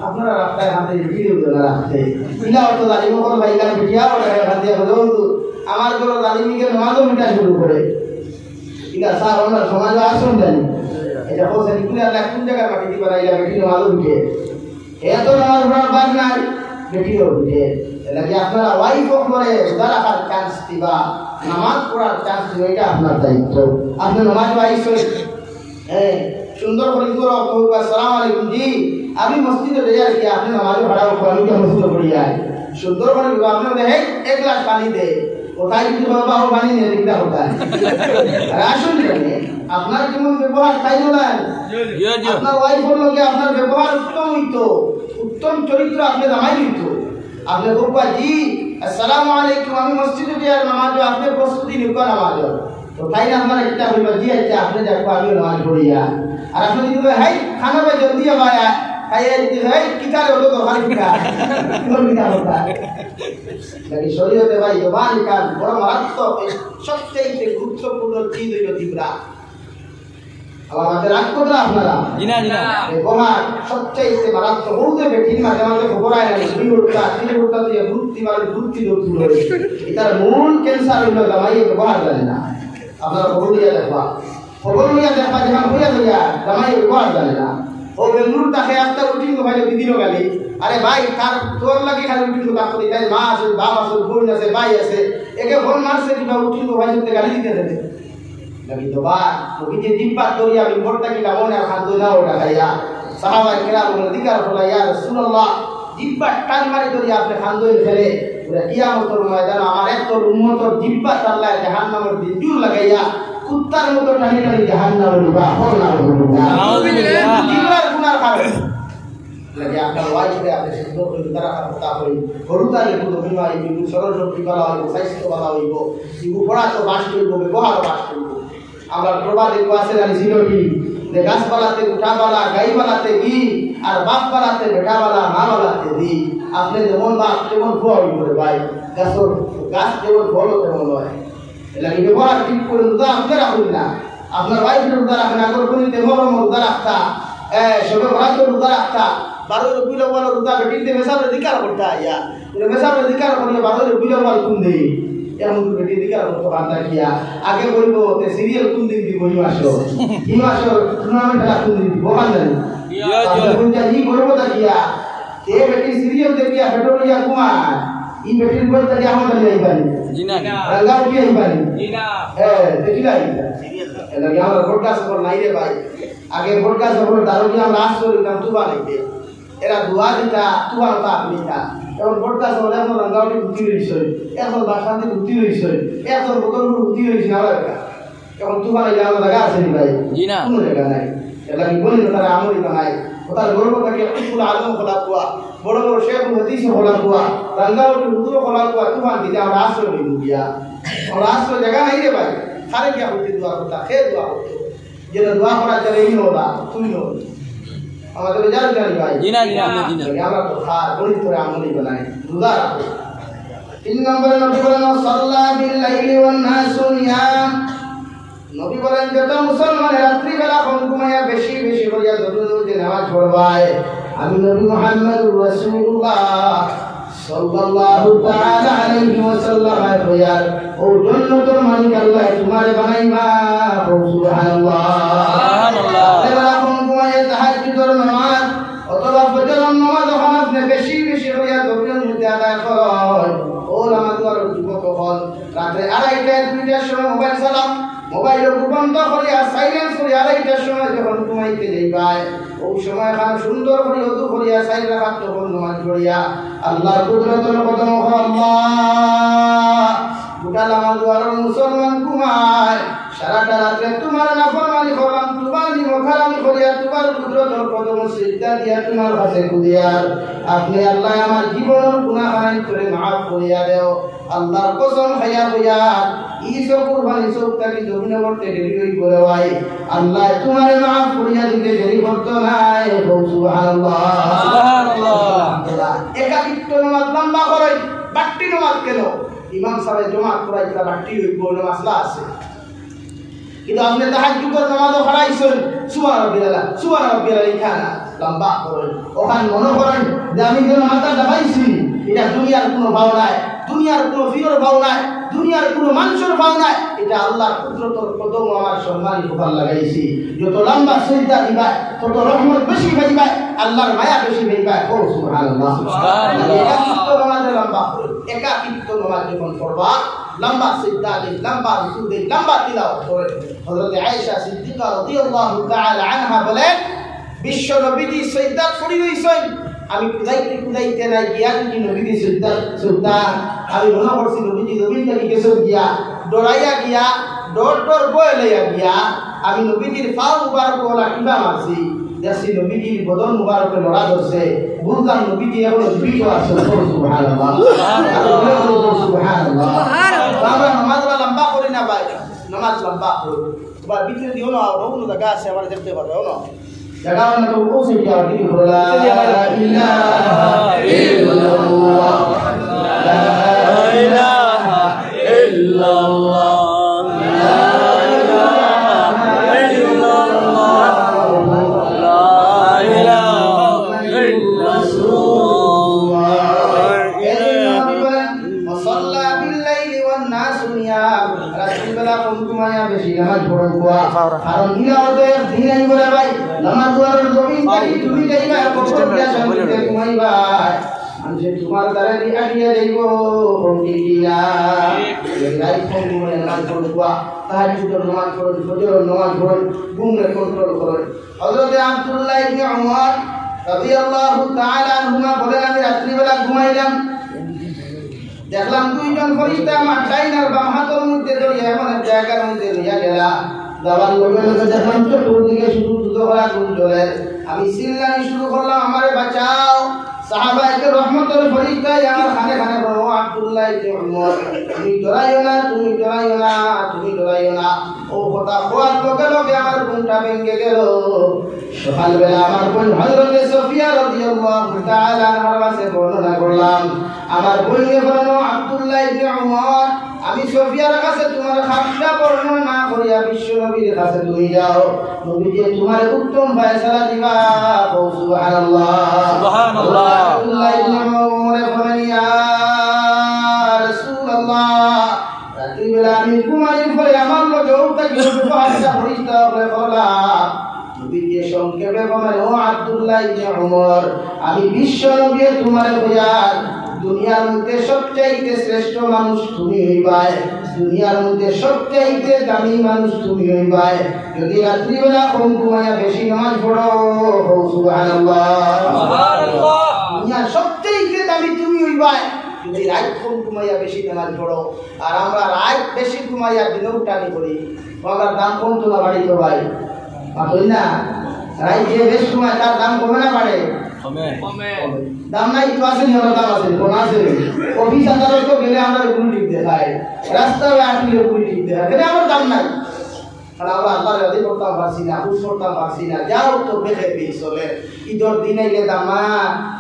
আপনারা রাস্তায় হাতে ভিডিও রোজা রাখতে ইলা অত জালিম কোন ভাই কার ভিডিও ওটা হাতে হলো আমার কোন জালিমিকে নামাজও মিটা শুরু করে ইলা স্যার আমরা সমাজ আসুন জানি এটা হোসেন কুলে আল্লাহ কোন জায়গা বাকি দিবা ইলা ভিডিও নামাজও উঠে এত নামাজ পড়ার বাদ নাই ভিডিও উঠে লাগে আপনারা ওয়াইফ করে রোজা রাখার চান্স দিবা নামাজ পড়ার চান্স দিবা এটা আপনার দায়িত্ব আপনি নামাজ ওয়াইফ সুন্দর করে দিও আসসালামু আলাইকুম জি আমি মসজিদে যাই আর কি আপনি নামাজ পড়াও আমি কি মসজিদে পড়ি যাই সুন্দর করে দিও আপনি দেখ এক গ্লাস পানি দে কোথায় যদি বাবা ও পানি নিয়ে দিকটা কোথায় আর আসুন জানে আপনার যেমন ব্যবহার তাই বলেন আপনার ওয়াইফের লগে আপনার ব্যবহার উত্তম হইতো উত্তম চরিত্র আপনি জামাই হইতো আপনি বলবা জি আসসালামু আলাইকুম আমি মসজিদে যাই নামাজ আপনি প্রস্তুতি নিবা নামাজ তো তাই না আপনার একটা বলবা জি আচ্ছা আপনি দেখো আমি নামাজ পড়িয়া আর আপনি যদি বলেন হাই খানা ভাই জলদি আয়া হাই যদি হাই কিতারে হলো তো ভাই কিতা কোন কিতা হতা লাগি শরীয়তে ভাই জবান কান বড় মারাত্মক সবচেয়ে গুরুত্বপূর্ণ চিজ হইল দিবরা আমার মাঝে রাগ করতে আপনারা জিনা জিনা ব্যবহার সবচেয়ে মারাত্মক বহুতে বেঠিন মাঝে মাঝে খবর আয় না দুই উল্টা তিন উল্টা দিয়ে ভূতি মানে ভূতি দূর এটার মূল ক্যান্সার হইল জামাই ব্যবহার জানে না আপনারা খবর নিয়ে দেখবা যখন হইয়া যাইয়া জামাই ব্যবহার জানে না ও বেঙ্গুর তাকে একটা উঠিং ভাই দিদিরও গালি আরে ভাই তার তোর লাগে খালি উঠিং তার করে তাই মা আছে বাপ আছে বোন আছে ভাই আছে একে ফোন মারছে কিবা উঠিং ভাই যদি গালি দিতে দেবে লাগি তো বা নবী যে জিব্বা তোরি আমি বড়টা কি মনে খান দই না ওটা খাইয়া সাহাবা কিরাম বলে দিকার বলা ইয়া রাসূলুল্লাহ জিব্বা টান মারি তোরি আপনি খান দই ফেলে পুরা কিয়ামতের ময়দানে আমার এত উম্মতের জিব্বা আল্লাহ জাহান্নামের দিন জুর লাগাইয়া কুত্তার মতো টানি টানি জাহান্নামে দিবা হল না নাউযুবিল্লাহ জিব্বার গুনার কারণে লাগে আপনার ওয়াইফে আপনি সুন্দর করে তারা কথা কই গরুতালে পুরো বিমাই বিমু সরল শক্তি বলা হইব স্বাস্থ্য বলা হইব ইগু পড়া তো বাস করব ব্যবহার বাস করব আমরা প্রবাদে আছে জানি সিলোটি যে গাছপালাতে উঠাবালা গাইবালাতে ঘি আর বাপপালাতে বেটাবালা মাবালাতে দি আপনি যেমন বাপ তেমন ফল করে ভাই গাছ যেমন ফল তেমন হয় এলাকি ব্যবহার ঠিক করে রোজা আপনি রাখুন না আপনার ওয়াইফের রোজা রাখেন আগর করিতে মরম রোজা রাখতা সবে ভরাতে রোজা রাখতা 12 রবিউল আউয়াল রোজা বেটিতে মেসাবে দিকার করতা ইয়া মেসাবে দিকার করলে 12 রবিউল আউয়াল কোন দেই এমন বেটি দিকার করতে বান্দা কিয়া আগে বলবো তে সিরিয়াল কোন দিন দিব এই মাসের টুর্নামেন্ট কোন দিন দিব বান্দা ইয়া কোনটা ই করবো তা কিয়া তে বেটি সিরিয়াল দেখিয়া পেট্রোলিয়া কুমার ই বেটির বলতে কি আমাদের আইবানি জি না রঙ্গাও কি আইবানি জি না দেখিলাই সিরিয়াল এলাকি আমরা ব্রডকাস্ট কর নাই রে ভাই আগে ব্রডকাস্ট করে দারুকি আমরা আসছো কাম তুবা নাইতে এরা দুয়া দিতা তুবা তা আপনিতা এখন ব্রডকাস্ট করে আমরা রঙ্গাওটি বুদ্ধি রইছে এখন বাসাতে বুদ্ধি রইছে এখন বোতল বুদ্ধি রইছে না এখন তুবা নাই জানা জায়গা আছে নি ভাই জি না কোন জায়গা নাই এটা কি বলি তারা আমলি বানায় ওটার গর্ব থাকে ইকুল আলম খোলা কুয়া বড় বড় শেখ হাদিস খোলা কুয়া রাঙ্গাউটি হুজুর খোলা কুয়া তুফান দিতে আমরা আশ্রয় হই গিয়া আমরা আশ্রয় জায়গা নাই রে ভাই খারে কি হইতে দোয়া করতা খেয়ে দোয়া করতে যেন দোয়া করা চলে এই নোলা তুই নো আমাদের জানি জানি ভাই
জিনা জিনা জিনা
আমরা তো খার বলি করে আমলি বানাই রোজা রাখো 3 নম্বরে নবী বলেন সাল্লা বিল লাইলি ওয়ান নাসু নিয়াম নবী বলেন যত মুসলমান রাত্রি বেলা ঘুমায়া বেশি বেশি করিয়া দরুদ নামাজ পড়বায় আমি নবী মুহাম্মদুর রাসূলুল্লাহ সাল্লাল্লাহু তাআলা আলাইহি ওয়াসাল্লাম কইয়ার ও জান্নাতুল মালিক আল্লাহ তোমারে বানাইবা সুবহানাল্লাহ সুবহানাল্লাহ বেলা ঘুমায়া তাহাজ্জুদের নামাজ অথবা ফজরের নামাজ যখন আপনি বেশি বেশি করিয়া দরুদ আদায় করেন ও আমাদের যুবক হল রাতে 2:30 2টার সময় মোবাইল চালাও মোবাইল বন্ধ করিয়া সাইলেন্স করিয়া 2:30টার সময় যখন ঘুমাইতে যাইবাই ওই সময় খান সুন্দর করে ওযু করিয়া 4 রাকাত তখন নামাজ পড়িয়া আল্লাহর কুদরতের কদম আল্লাহ গোটা নামাজ আর মুসলমান ঘুমায় সারাটা রাতে তোমার নাফরমানি করলাম তোমার নিমখারামি করিয়া তোমার কুদরতের কদম সিজদা দিয়া তোমার কাছে কুদিয়ার আপনি আল্লাহ আমার জীবনের গুনাহ করে maaf করিয়া দাও আল্লাহর কসম খাইয়া কইয়া ইসো কুরবানি সবটাকে জমিনে করতে দেরি হই করে ভাই আল্লাহ তোমারে maaf করিয়া দিতে দেরি করতে নাই সুবহানাল্লাহ সুবহানাল্লাহ একাকিত্ব নামাজ লম্বা করে বাট্টি নামাজ কেন ইমাম সাহেব জমাত করাইতা বাট্টি হইব না মাসলা আছে কিন্তু আপনি তাহাজ্জুদের নামাজও পড়াইছেন সুবহান রাব্বিয়াল ইখানা লম্বা করেন ওখান মনে করেন যে আমি যে মাথা দাবাইছি এটা দুনিয়ার কোনো ভাও নাই দুনিয়ার কোনো ফিরর ভাও নাই দুনিয়ার কোনো মানুষের ভাও নাই এটা আল্লাহর কুদরতের কদম আমার সম্মানিত উপর লাগাইছি যত লম্বা সিজদা দিবাই তত রহমত বেশি পাইবাই আল্লাহর মায়া বেশি পাইবাই ও সুবহানাল্লাহ সুবহানাল্লাহ একাকিত্ব নামাজে লম্বা করেন একাকিত্ব নামাজ যখন পড়বা লম্বা সিজদা দিন লম্বা রুকু দিন লম্বা তিলাওয়াত করেন হযরত আয়েশা সিদ্দিকা রাদিয়াল্লাহু তাআলা আনহা বলেন বিশ্ব নবীজি সিজদা করে রইছেন আমি কুদাইতে নাই গিয়া কি নবীজি সিজদা আমি মনে করছি নবীজি জমিন থেকে গেছে গিয়া ডরাইয়া গিয়া ডর বইলাইয়া গিয়া আমি নবীজির পা মুবারক ওলা কিবা মারছি দেখছি নবীজির বদন মুবারকে লড়া ধরছে বুঝলাম নবীজি এখন জীবিত আছে সুবহানাল্লাহ সুবহানাল্লাহ আমরা নামাজ লম্বা করি না ভাই নামাজ লম্বা করি বা ভিতরে দিও না রহুন জায়গা আছে আমরা দেখতে পারবো না জায়গা না তো ও সে কি আরতি লা ইলাহা ইল্লাল্লাহ লা ইলাহা ইল্লাল্লাহ কারণ ইলাওতে দিনাই বলে ভাই নামাজ পড়ার জমিন থেকে তুমি যাইবা কবর দিয়া শান্তিতে ঘুমাইবা আমি তোমার দ্বারা দিয়া দেব কমটিলা লাইফ ফোন নামাজ পড়বা তাহাজ্জুদের নামাজ পড়ুন ফজরের নামাজ পড়ুন ঘুমরে কন্ট্রোল করুন হযরত আব্দুল্লাহ ইবনে উমর রাদিয়াল্লাহু তাআলা আনহুমা বলেন আমি রাত্রি বেলা ঘুমাইলাম দেখলাম দুইজন ফেরেশতা আমার ডাইনার বাম হাতের মধ্যে ধরে এমন এক জায়গার মধ্যে নিয়ে গেলা যাবার লগে লগে দেখলাম চতুর্দিকে শুধু দুধরা গুণ জ্বলে আমি চিল্লানি শুরু করলাম আমারে বাঁচাও সাহাবায়ে রহমতের ফেরেশতা আমার খানে খানে বলো আব্দুল্লাহ ইবনে উমর তুমি ডরাইও না তুমি ডরাইও না তুমি ডরাইও না ও কথা কোয়ার লগে লগে আমার ঘুমটা ভেঙে গেল সকালবেলা আমার বোন হযরত সুফিয়া রাদিয়াল্লাহু তাআলা আনহার কাছে বর্ণনা করলাম আমার বোনকে বলল আব্দুল্লাহ ইবনে উমর আমি সুফিয়ার কাছে তোমার খাসা বর্ণনা না করিয়া বিশ্ব নবীর কাছে তুমি যাও নবীজি তোমার উত্তম ফয়সালা দিবা সুবহানাল্লাহ সুবহানাল্লাহ আব্দুল্লাহ ইবনে উমর বলেন ইয়া রাসূলুল্লাহ রাত্রিবেলা আমি ঘুমাইর পরে আমার লগে উঠা গিয়ে ফয়সালা ফরিস্তা বলে বললাম নবীজি সংক্ষেপে বলেন ও আব্দুল্লাহ ইবনে উমর আমি বিশ্ব নবী তোমার হইয়ার দুনিয়ার মধ্যে সবচাইতে শ্রেষ্ঠ মানুষ তুমি হইবাই দুনিয়ার মধ্যে সবচাইতে দামি মানুষ তুমি হইবাই যদি রাত্রিবেলা কম ঘুমাইয়া বেশি নামাজ পড়ো সুবহানাল্লাহ সুবহানাল্লাহ দুনিয়ার সবচাইতে দামি তুমি হইবাই যদি রাত কম ঘুমাইয়া বেশি নামাজ পড়ো আর আমরা রাত বেশি ঘুমাইয়া দিনেও টানি করি আমরা দাম কম তোলা বাড়ি তো ভাই পাবই না রাই যে বেশ সময় তার দাম কমে না বাড়ে দাম নাই তো আছে নিয়ম দাম আছে কোন আছে অফিস আদালত গেলে আমরা এগুলো ঠিক দেখাই রাস্তায় আসলে এগুলো ঠিক দেখাই এখানে আমার দাম নাই কারণ আমরা আল্লাহর রাজি করতাম পারছি না খুশ করতাম পারছি না যাও তো দেখে পেয়ে চলে ঈদের দিন আইলে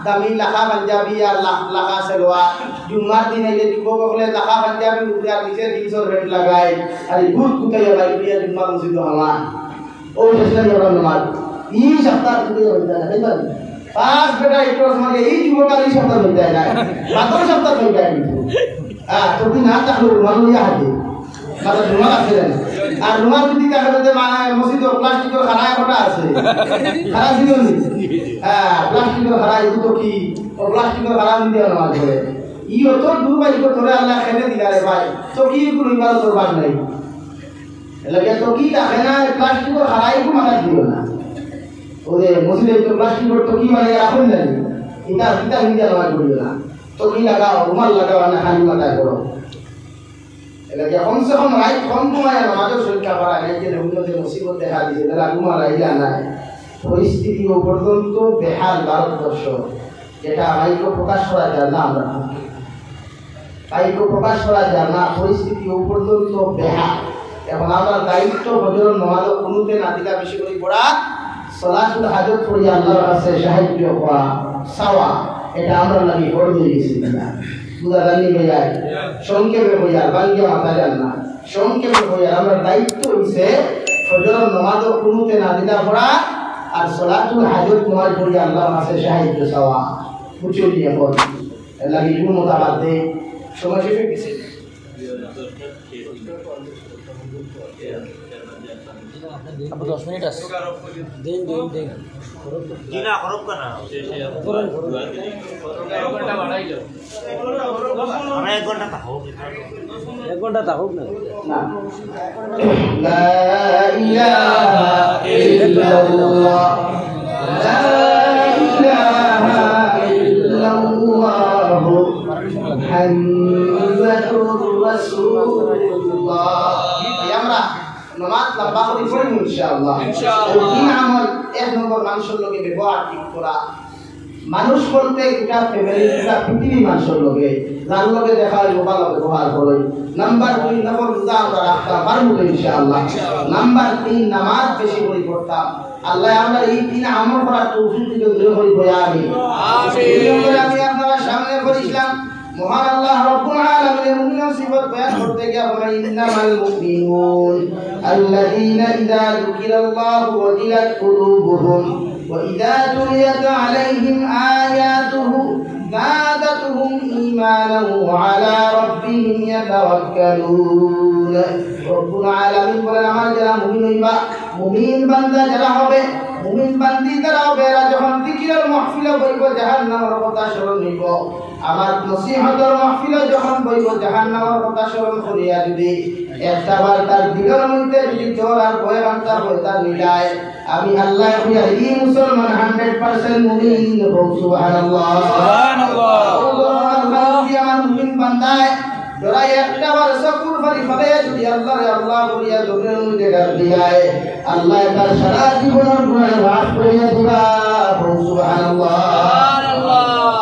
দামি লাখা পাঞ্জাবি আর লাখা সেলোয়া জুম্মার দিন আইলে যুবক হলে লাখা পাঞ্জাবি উঠে আর নিচে 300 রেট লাগাই আর ভূত কুতাইয়া বাইরিয়া জুম্মা মসজিদ হওয়া ও শেষে ওরা নমাজ এই সপ্তাহ থেকে হয়ে যায় তাই না পাঁচ বেটা একটু সময় এই যুবকার এই সপ্তাহ হয়ে যায় না বাদর সপ্তাহ হয়ে যায় কিন্তু তো তুই না থাকলো রুমাল লইয়া হাতে মাথা রুমাল আছে আর রুমাল যদি দেখা যাচ্ছে মসজিদ প্লাস্টিকের খানায় কটা আছে খানা ছিল প্লাস্টিকের খানা এগুলো তো কি ও প্লাস্টিকের খানা দিয়ে নামাজ পড়ে ই অত দুর্বাই তোরে আল্লাহ খেতে দিলা রে ভাই তো কি কোনো ইবাদত করবার নাই এলাকে তো কি থাকে না প্লাস্টিকের খানায় একটু মাথা দিও না ওরে মসজিদে তো প্লাস্টিকের তো কি মানে রাখুন না এটা এটা হিন্দা নামাজ পড়িও না তো কি লাগাও রুমাল লাগাও না খালি মাথায় করো এলাকে কমসে কম রাইট কম ঘুমায় নামাজও সংখ্যা করা নাই যে উন্নতি মুসিবত দেখা দিয়েছে তারা ঘুমা রাইলা নাই পরিস্থিতি ও পর্যন্ত বেহাল ভারতবর্ষ যেটা মাইক্য প্রকাশ করা যায় না আমরা মাইক্য প্রকাশ করা যায় না পরিস্থিতি ও পর্যন্ত বেহাল এখন আমরা দায়িত্ব হজর নামাজ কোনোতে না দিলা বেশি করে পড়া সালাতুল হাজত পড়ি আল্লাহর কাছে সাহায্য করা সাওয়া এটা আমরা লাগি বড় হয়ে গেছি না বুঝা জানি ভাইয়া সংক্ষেপে ভাইয়া বাঙ্গিয়া মাথা যান না সংক্ষেপে ভাইয়া আমরা দায়িত্ব হইছে ফজর নামাজ কুনুতে না দিলা পড়া আর সালাতুল হাজত নামাজ পড়ি আল্লাহর কাছে সাহায্য চাওয়া বুঝিয়ে দিয়ে পড় লাগি কোন মতাবাদ দে সময় শেষ হয়ে গেছে
अब 10 मिनट আছে দেন জিনা খরব করা ঘন্টা বাড়াই যাও আমরা 1 ঘন্টা থাকুক 1 ঘন্টা থাকুক না
লা ইলাহা ইল্লাল্লাহ লা ইলাহা ইল্লাল্লাহ মুহাম্মাদুর রাসূলুল্লাহ আমরা নামাজ লম্বা করে পড়ব ইনশাআল্লাহ তিন আমল এক নম্বর মানুষের লগে ব্যবহার ঠিক করা মানুষ বলতে এটা ফ্যামিলি এটা পৃথিবী মানুষের লগে যার লগে দেখা হয় ভালো ব্যবহার করে নাম্বার 2 নম্বর রোজা আমরা রাখতাম পারবো ইনশাআল্লাহ নাম্বার 3 নামাজ বেশি করে পড়তাম আল্লাহ আমরা এই তিন আমল করার তৌফিক দিতে দূর করি আমিন আমিন আমি আপনারা সামনে করেছিলাম মহান আল্লাহ রব্বুল আলামিনের মুমিনের সিফাত বয়ান করতে গিয়ে বলেন ইন্নামাল মুমিনুন আল্লাযীনা ইযা যুকিরাল্লাহু ওয়াজিলাত কুলুবুহুম ওয়া ইযা তুলিয়াত আলাইহিম আয়াতুহু যাদাতুহুম ঈমানান ওয়া আলা রাব্বিহিম ইয়াতাওয়াক্কালুন রব্বুল আলামিন বলেন আমার যারা মুমিন হইবা মুমিন বান্দা যারা হবে মুমিন বান্দি যারা হবে এরা যখন যিকিরের মাহফিলে বইব জাহান্নামের কথা স্মরণ হইব আমার নসিহতের মাহফিলে যখন বইব জাহান্নামের কথা স্মরণ করিয়া যদি একটাবার তার দিলের মধ্যে যদি জ্বর আর ভয় বান্তা হইতা মিলায় আমি আল্লাহ কইয়া এই মুসলমান 100% মুমিন সুবহানাল্লাহ সুবহানাল্লাহ আমার মুমিন বান্দায় যারা একটাবার সকল ফারি ফলে যদি আল্লাহ বলিয়া জমিনের মধ্যে ডাক দিয়ায় আল্লাহ তার সারা জীবনের গুনাহ মাফ করিয়া দিবা সুবহানাল্লাহ সুবহানাল্লাহ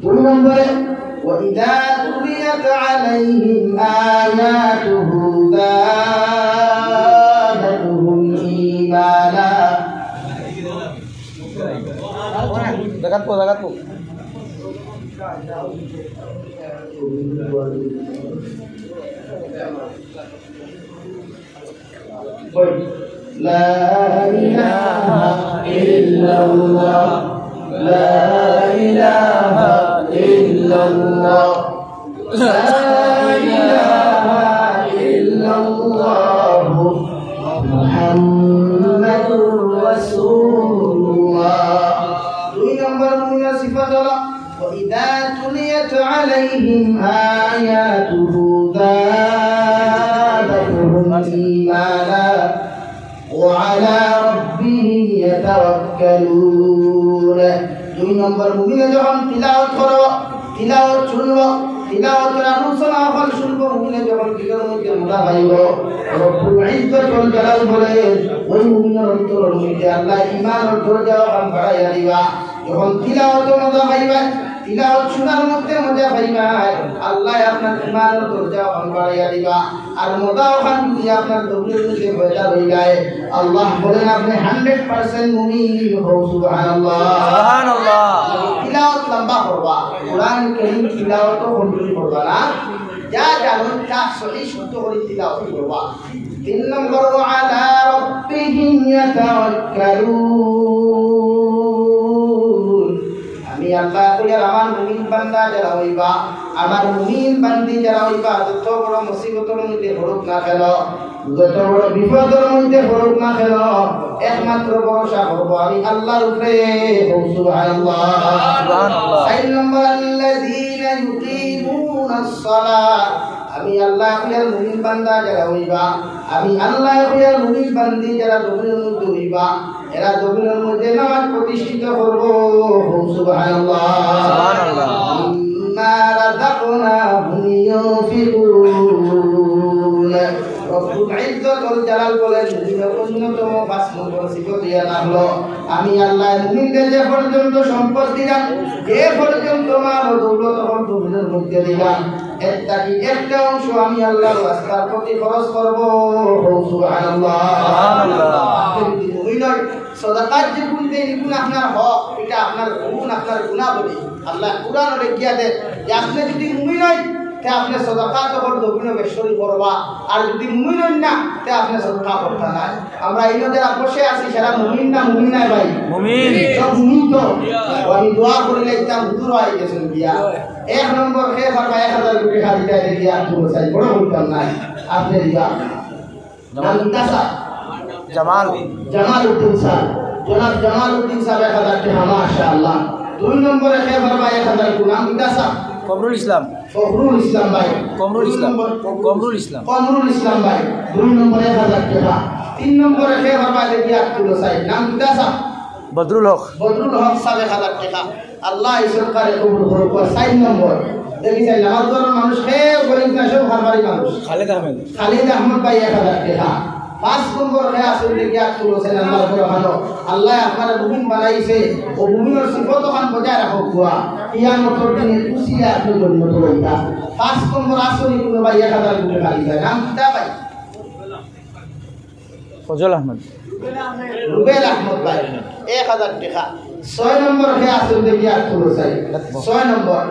2 নম্বরে وإذا تليت عليهم آياته زادتهم إيمانا
dekat po
لا إله إلا الله لا إله إلا الله لا إله إلا الله محمد رسول الله 2 নম্বর মুমিনের সিফাত হলো وإذا تليت عليهم آياته زادتهم إيمانا وعلى ربهم يتوكلون 2 নম্বর মুমিনে যখন তিলাওয়াত করো তিলাওয়াত শুনবো তিলাওয়াতের আলোচনা হল শুনবো মুমিনে যখন দিলের মধ্যে মুদা পাইব রব্বুল ইজ্জতুল জালাল বলে ওই মুমিনের অন্তরের মধ্যে আল্লাহ ঈমানের দরজা বাড়াইয়া দিবা যখন তিলাওয়াত মুদা পাইবা তিলাওয়াত শোনার মধ্যে মজা পাইবা আল্লাহ আপনার ঈমানের দরজা বাড়াইয়া দিবা আর মুদা ওখান দিয়ে আপনার দরজার মধ্যে পয়দা হয়ে যায় আল্লাহ বলেন আপনি 100% মুমিন হও সুবহানাল্লাহ
সুবহানাল্লাহ
তিলাওয়াত লম্বা করবা কোরআন কারীম তিলাওয়াত কন্ট্রোল করবা না যা জানো তা সহি শুদ্ধ করে তিলাওয়াত করবা 3 নম্বর ওয়ালা রাব্বিহিম ইয়াতাওয়াক্কালুন আমি আল্লাহ কইয়া আমার মুমিন বান্দা যারা হইবা আমার মুমিন বান্দি যারা হইবা যত বড় মুসিবতের মধ্যে পড়ুক না কেন যত বড় বিপদের মধ্যে পড়ুক না কেন একমাত্র ভরসা করব আমি আল্লাহর উপরে সুবহানাল্লাহ সুবহানাল্লাহ 4 নম্বর আল্লাযীনা ইউকিমুনাস সালাত আমি আল্লাহ কইয়া মুমিন বান্দা যারা হইবা আমি আল্লাহ কইয়া মুমিন বান্দি যারা জমিনের মধ্যে হইবা এরা জমিনের মধ্যে নামাজ প্রতিষ্ঠিত করব সুবহানাল্লাহ সুবহানাল্লাহ ইন্না রাযাকনাহুম ইউনফিকুন রব্বুল ইজ্জতুল জালাল বলেন মুমিনের অন্যতম 5 নম্বর সিফত দিয়া নামলো আমি আল্লাহ মুমিনদের যে পর্যন্ত সম্পদ দিলাম যে পর্যন্ত মাল ও দৌলত মুমিনের মধ্যে দিলাম এটাকি একটা অংশ আমি আল্লাহর রাস্তার প্রতি খরচ করব সুবহানাল্লাহ সুবহানাল্লাহ সাদাকাত যে বলতে নিকুন আপনার হক এটা আপনার গুণ আপনার গুনাহ বলে আল্লাহ কুরআনে লিখিয়া দেন যে আপনি যদি মুমিন হন তে আপনি সাদাকাত করতে দবিনো বেশরি করবা আর যদি মুমিন হন না তে আপনি সাদাকা করতে না আমরা এই যারা বসে আছি সেটা মুমিন না মুমিন না ভাই মুমিন সব মুমিন তো আমি দোয়া করিলে এটা হুজুর হয়ে গেছেন বিয়া 1 নম্বর কে পারবা 1000 কোটি টাকা দিতে দিয়া তুমি চাই বড় বলতাম না আপনি দিয়া নাম দাসা জামালউদ্দিন সাহেব জনাব জামালউদ্দিন সাহেব 1000 টাকা মাশাআল্লাহ 2 নম্বরে কে পারবা 1000 কোটি নাম দাসা
কমরুল ইসলাম
ভাই কমরুল ইসলাম ভাই 2 নম্বরে 1000 টাকা 3 নম্বরে কে পারবা দেখিয়া তুলো সাহেব নাম দাসা বদরুল হক সাহেব 1000 টাকা আল্লাহ এই সরকারে কবুল করুক 4 নম্বর দেখি চাই নামাজের মানুষ কে গরিব না সব হারবারি মানুষ খালিদ আহমদ ভাই 1000 টাকা 5 নম্বর কে আসল দেখিয়া তুলো সাহেব আল্লাহ রহমানো আল্লাহ আপনার মুমিন বানাইছে ও মুমিনের সিফত খান বজায় রাখো কুয়া কিয়ামতের দিনে খুশিয়া আপনি গরিবত হইতা 5 নম্বর আসল কোনো ভাই 1000 কোটি খালি যায় নাম কিতা ভাই
ফজল আহমদ
রুবেল আহমদ ভাই 1000 টাকা 6 নম্বর কে আসল দেখিয়া তুলো সাহেব 6 নম্বর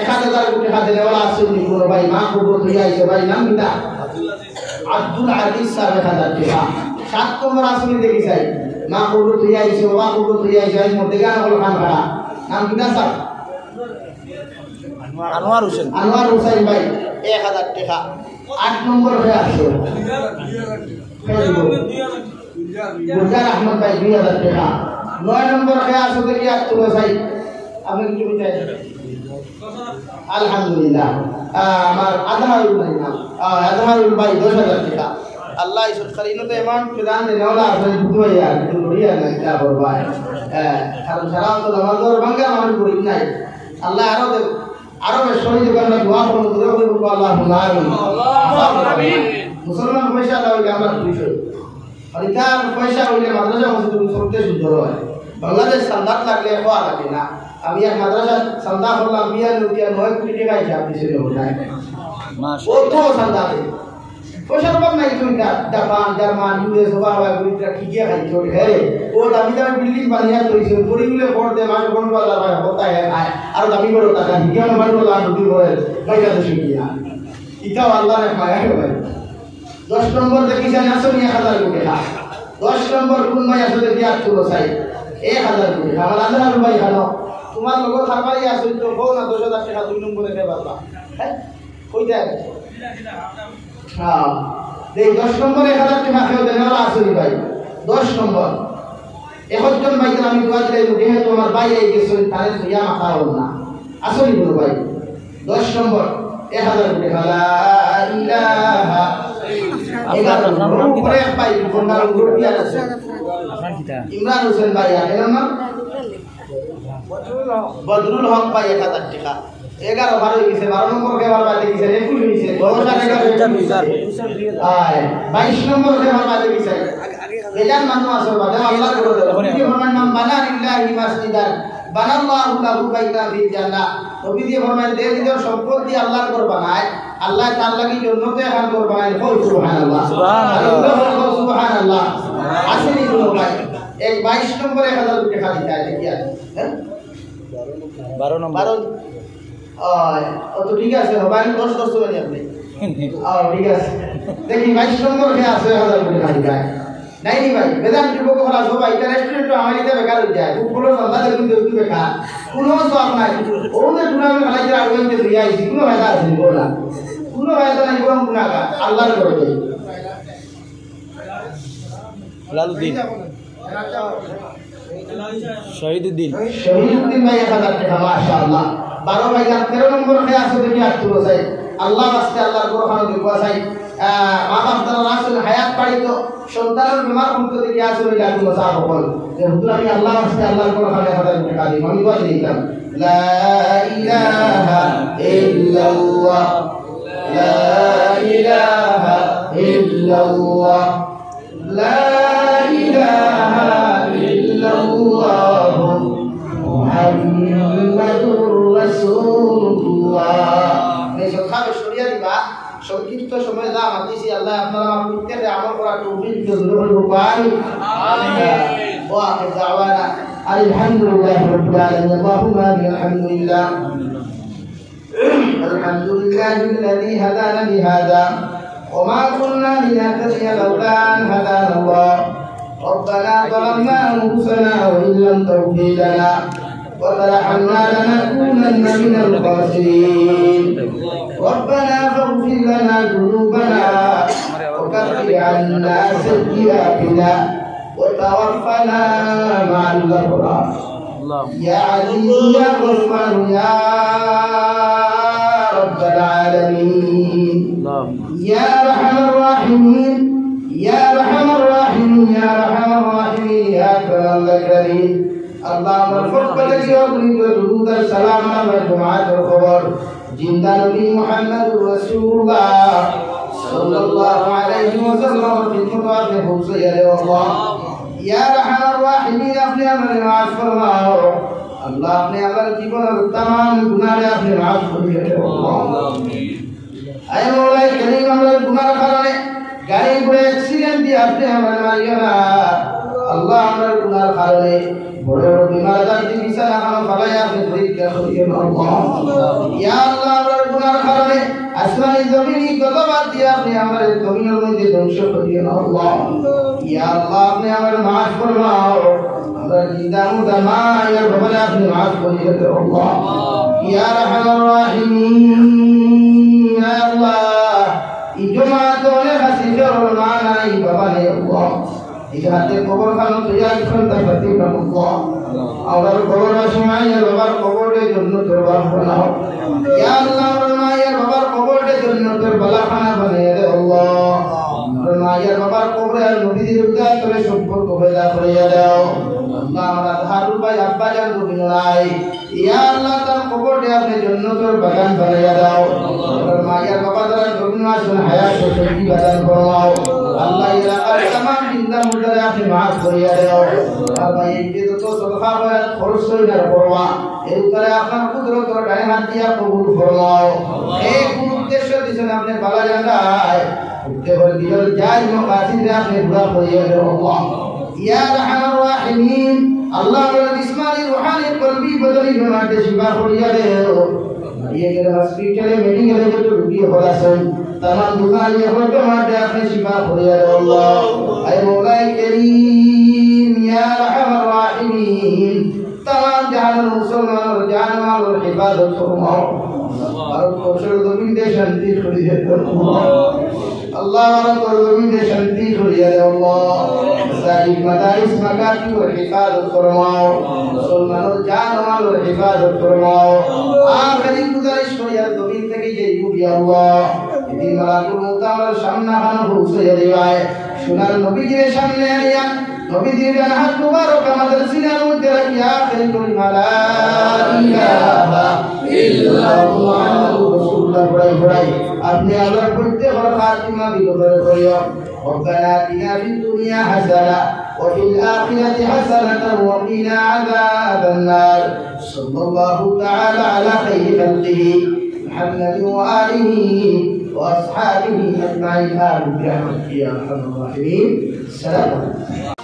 1000 কোটি টাকা দিলে ওলা আসল কোনো ভাই মা কবর হইয়া আইছে ভাই নাম কিতা আব্দুল আজিজ সাহেব 1000 টাকা 7 নম্বর আসল দেখি চাই মা কবর হইয়া আইছে বাবা কবর হইয়া আইছে আই মধ্যে গান হল খান ভাড়া নাম কিতা স্যার আনোয়ার হোসেন ভাই 1000 টাকা 8 নম্বর কে আসল গুলজার আহমদ ভাই 2000 টাকা 9 নম্বর কে আসল দেখি তুলো সাহেব আপনি কি বুঝাই আলহামদুলিল্লাহ আমার আজহারুল ভাই নাম আজহারুল ভাই 10000 টাকা আল্লাহ এই সরকারিনো তো অ্যামাউন্ট প্রদান দেওয়া আছে দুটোই আর দুটোই না এটা করবা কারণ সারা তো নামাজের ভাঙা মানুষ গরিব নাই আল্লাহ আরো বেশি দোকান দোয়া করব দোয়া করব আল্লাহ আমিন মুসলমান পয়সা দাও আমরা বিষয় আর এটা পয়সা হইলে মাদ্রাসা মসজিদ সবতে সুন্দর হয় বাংলাদেশ সান্দাত লাগলে হওয়া লাগে না আমি এক মাদ্রাসা সান্দা করলাম 9 কোটি টাকা হিসাব দিছিল ওটাই মাশাআল্লাহ ও সান্দা পয়সার অভাব নাই তুমি জাপান জার্মান ইউএস বাবা গুলিটা ঠিকই খাইছো হ্যাঁ ও দামি দামি বিল্ডিং বানিয়ে তৈরি গরিবগুলো ভোট দেয় মাসে 15,000 টাকা হতায় আর দামি বড় টাকা দিকে আমার বাড়ি বলা দুটি করে বাংলাদেশে গিয়া এটাও আল্লাহর মায়া ভাই 10 নম্বর দেখিছেন আসলে 1000 কোটি টাকা 10 নম্বর কোন ভাই আসলে দিয়া তুলো চাই 1000 কোটি আমার আল্লাহর ভাই ভালো তোমার লোক খারবাই আসলে তো বউ না 10000 টাকা 2 নম্বরে দেবা হ্যাঁ কইতা হ্যাঁ এই 10 নম্বরে 1000 টাকা কেউ দেওয়া আসলে ভাই 10 নম্বর একজন ভাই আমি দোয়া দিই যেহেতু আমার ভাই এই গেছে তারে ইয়া মাথা হল না আসলে বলো ভাই 10 নম্বর 1000 টাকা লা ইলাহা ইমরান হোসেন ভাই এর নাম বদরুল হক ভাই 1000 টাকা 11 12 হয়ে গেছে 12 নম্বর খেবার বাদে গেছে 21 হয়েছে 10 আর 11 আয় 22 নম্বর খেবার বাদে গেছে এজান মানুষ আসর বাদে আল্লাহ করে দেব কি ফরমান মান বানা লিল্লাহি মাসজিদান বানাল্লাহু লাহু বাইতান ফিল জান্নাহ নবী দিয়ে ফরমান যে নিজের সম্পদ দিয়ে আল্লাহর ঘর বানায় আল্লাহ তার লাগি জান্নাতে এখন ঘর বানায় সুবহানাল্লাহ সুবহানাল্লাহ সুবহানাল্লাহ আসেনি কোনো ভাই এক 22 নম্বরে 1000 টাকা দিতে হয় কি আছে হ্যাঁ 12 নম্বর তো ঠিক আছে মোবাইল 10 10 বলি আপনি ঠিক আছে দেখি 22 নম্বর কে আছে 1000 টাকা দিতে হয় নাই নি ভাই বেদান যুবক হলা সবাই এটা রেস্টুরেন্ট আমারিতে বেকার হয়ে যায় খুব বড় সন্ধ্যা দেখুন দেখুন বেকার কোনো সব নাই ওদের টুর্নামেন্ট খেলা যারা আগুনকে দিয়ে আইছি কোনো ফায়দা আছে বলা কোনো ফায়দা নাই বরং গুনাহগার আল্লাহর করে দেই
লালুদ্দিন শহীদুদ্দিন
ভাই 1000 টাকা মাশাআল্লাহ 12 ভাই 13 নম্বর কে আছে দেখি আর তুলো চাই আল্লাহ রাস্তে আল্লাহর কোরআন দিব চাই মা বাপ দ্বারা রাসূল হায়াত পাইত সন্তানের বিমার মুক্ত থেকে আসলে লাগু মসাফ হল যে হুজুর আমি আল্লাহ রাস্তে আল্লাহর কোরআন 1000 টাকা দিই আমি বলে দিলাম লা ইলাহা ইল্লাল্লাহ লা ইলাহা ইল্লাল্লাহ লা ইলাহা ইল্লাল্লাহ মুহাম্মাদুর রাসূলুল্লাহ এই সখাবে শরিয়া দিবা সংক্ষিপ্ত সময় যা মাতিছি আল্লাহ আপনারা আমার প্রত্যেককে আমল করার তৌফিক দান করুন আমিন ওয়া আখির দাওয়ানা আলহামদুলিল্লাহি রাব্বিল আলামিন আল্লাহুম্মা বিহামদিল্লাহ আলহামদুলিল্লাহি الذي هدانا لهذا وما كنا لنهتدي لولا أن هدانا الله ربنا ظلمنا أنفسنا وإن لم تغفر لنا وترحمنا لنكونن من الخاسرين ربنا فاغفر لنا ذنوبنا وكفر عنا سيئاتنا وتوفنا مع الأبرار يا عزيز يا غفار يا رب العالمين يا أرحم الراحمين يا أرحم الراحمين يا أرحم الراحمين يا أكرم الأكرمين اللهم ارفع لك وابنك ودود السلام على جماعة الخبر جندا نبي محمد رسول الله صلى الله عليه وسلم في المتوافق سيئة الله يا أرحم الراحمين أفني أمر معاذ فرماه الله أفني أمر জীবন तमाम गुनाह أفني معاذ فرماه أي مولاي كريم أمر गुनाह কারণে গাড়ি পড়ে অ্যাক্সিডেন্ট দিয়ে আপনি আমার মারিও না আল্লাহ আমার গুনার কারণে বড় বড় বিমার জাতি বিছানা খানো ফালাই আপনি পরীক্ষা করিও আল্লাহ ইয়া আল্লাহ আমার গুনার কারণে আসমানি জমিনি গতবার দিয়ে আপনি আমার জমিনের মধ্যে ধ্বংস করিও আল্লাহ ইয়া আল্লাহ আপনি আমার মাফ ফরমাও আমার জিন্দা মুদা মা ইয়া রব্বানা আপনি মাফ করিও আল্লাহ ইয়া রাহমার রাহিমিন ইয়া আল্লাহ ইজমাত ওনে হাসিজর মা নাই বাবা নাই আল্লাহ ইহাতে কবর খানো তৈয়ার করতে পারতি আল্লাহ আমার কবর আসমাইয়ের বাবার কবরের জন্য তোর বাপ বানাও ইয়া আল্লাহ আমার মায়ের বাবার কবরের জন্য তোর বালাখানা বানিয়ে দে আল্লাহ আমার মায়ের বাবার কবরে আর নবীদের উদ্ধার করে সম্পর্ক পয়দা করিয়া দাও আল্লাহ আমরা হারুন ভাই আব্বা জান রবিন নাই ইয়া আল্লাহ তার কবরে আপনি জন্য তোর বাগান বানিয়ে দাও আমার মায়ের বাবা দ্বারা রবিন আসুন হায়াত সত্যি বাগান ফরমাও আল্লাহ এলাকার तमाम জিন্দা মুর্দারে আপনি মাফ করিয়া দাও আল্লাহ এই যে তো সদকা হয় খরচ হইনা করবা এই উপরে আপনার কুদরত ও ডাইন হাত দিয়া কবুল ফরমাও এই কোন উদ্দেশ্য দিছেন আপনি বালা জানায় উদ্দেশ্য দিল জায় মাকাসিদ আপনি পুরা করিয়া দাও আল্লাহ ইয়া রাহমার রাহিমিন আল্লাহ আমার জিসমানি রূহানি কলবি বদলি বানাতে শিফা করিয়া দাও ये के हॉस्पिटल मेडिकल में जो रुकी हो रहा तमाम दुकान ये हो तो माटे अपने शिफा खोया अल्लाह ऐ मौला करीम या रहमान रहीम तमाम जहान मुसलमान और जानवर और हिफाजत फरमाओ और कोशल जमीन दे शांति छोड़ी दे अल्लाह और जमीन दे शांति छोड़ी दे अल्लाह सारी मदारिस मकाती और हिफाजत फरमाओ मुसलमान और जानवर और हिफाजत फरमाओ आखिरी गुजारिश करिया जमीन থেকে যে ইবুদি আল্লাহ ইদি মালাকুল মউত আমার সামনে হানা পৌঁছে দেওয়ায় সোনার নবীজির সামনে আনিয়া নবীজির হাত মুবারক আমাদের সিনার মধ্যে রাখিয়া আখিরি কলিমা লা ইলাহা ইল্লাল্লাহু রাসূলুল্লাহ পড়াই আপনি আল্লাহ প্রত্যেক খাতিমা বিলরে করিও ربنا آتنا في الدنيا حسنة وفي الآخرة حسنة وقنا عذاب النار صلى الله تعالى على خير خلقه محمد وآله وأصحابه أجمعين آمين برحمتك يا أرحم الراحمين. السلام عليكم.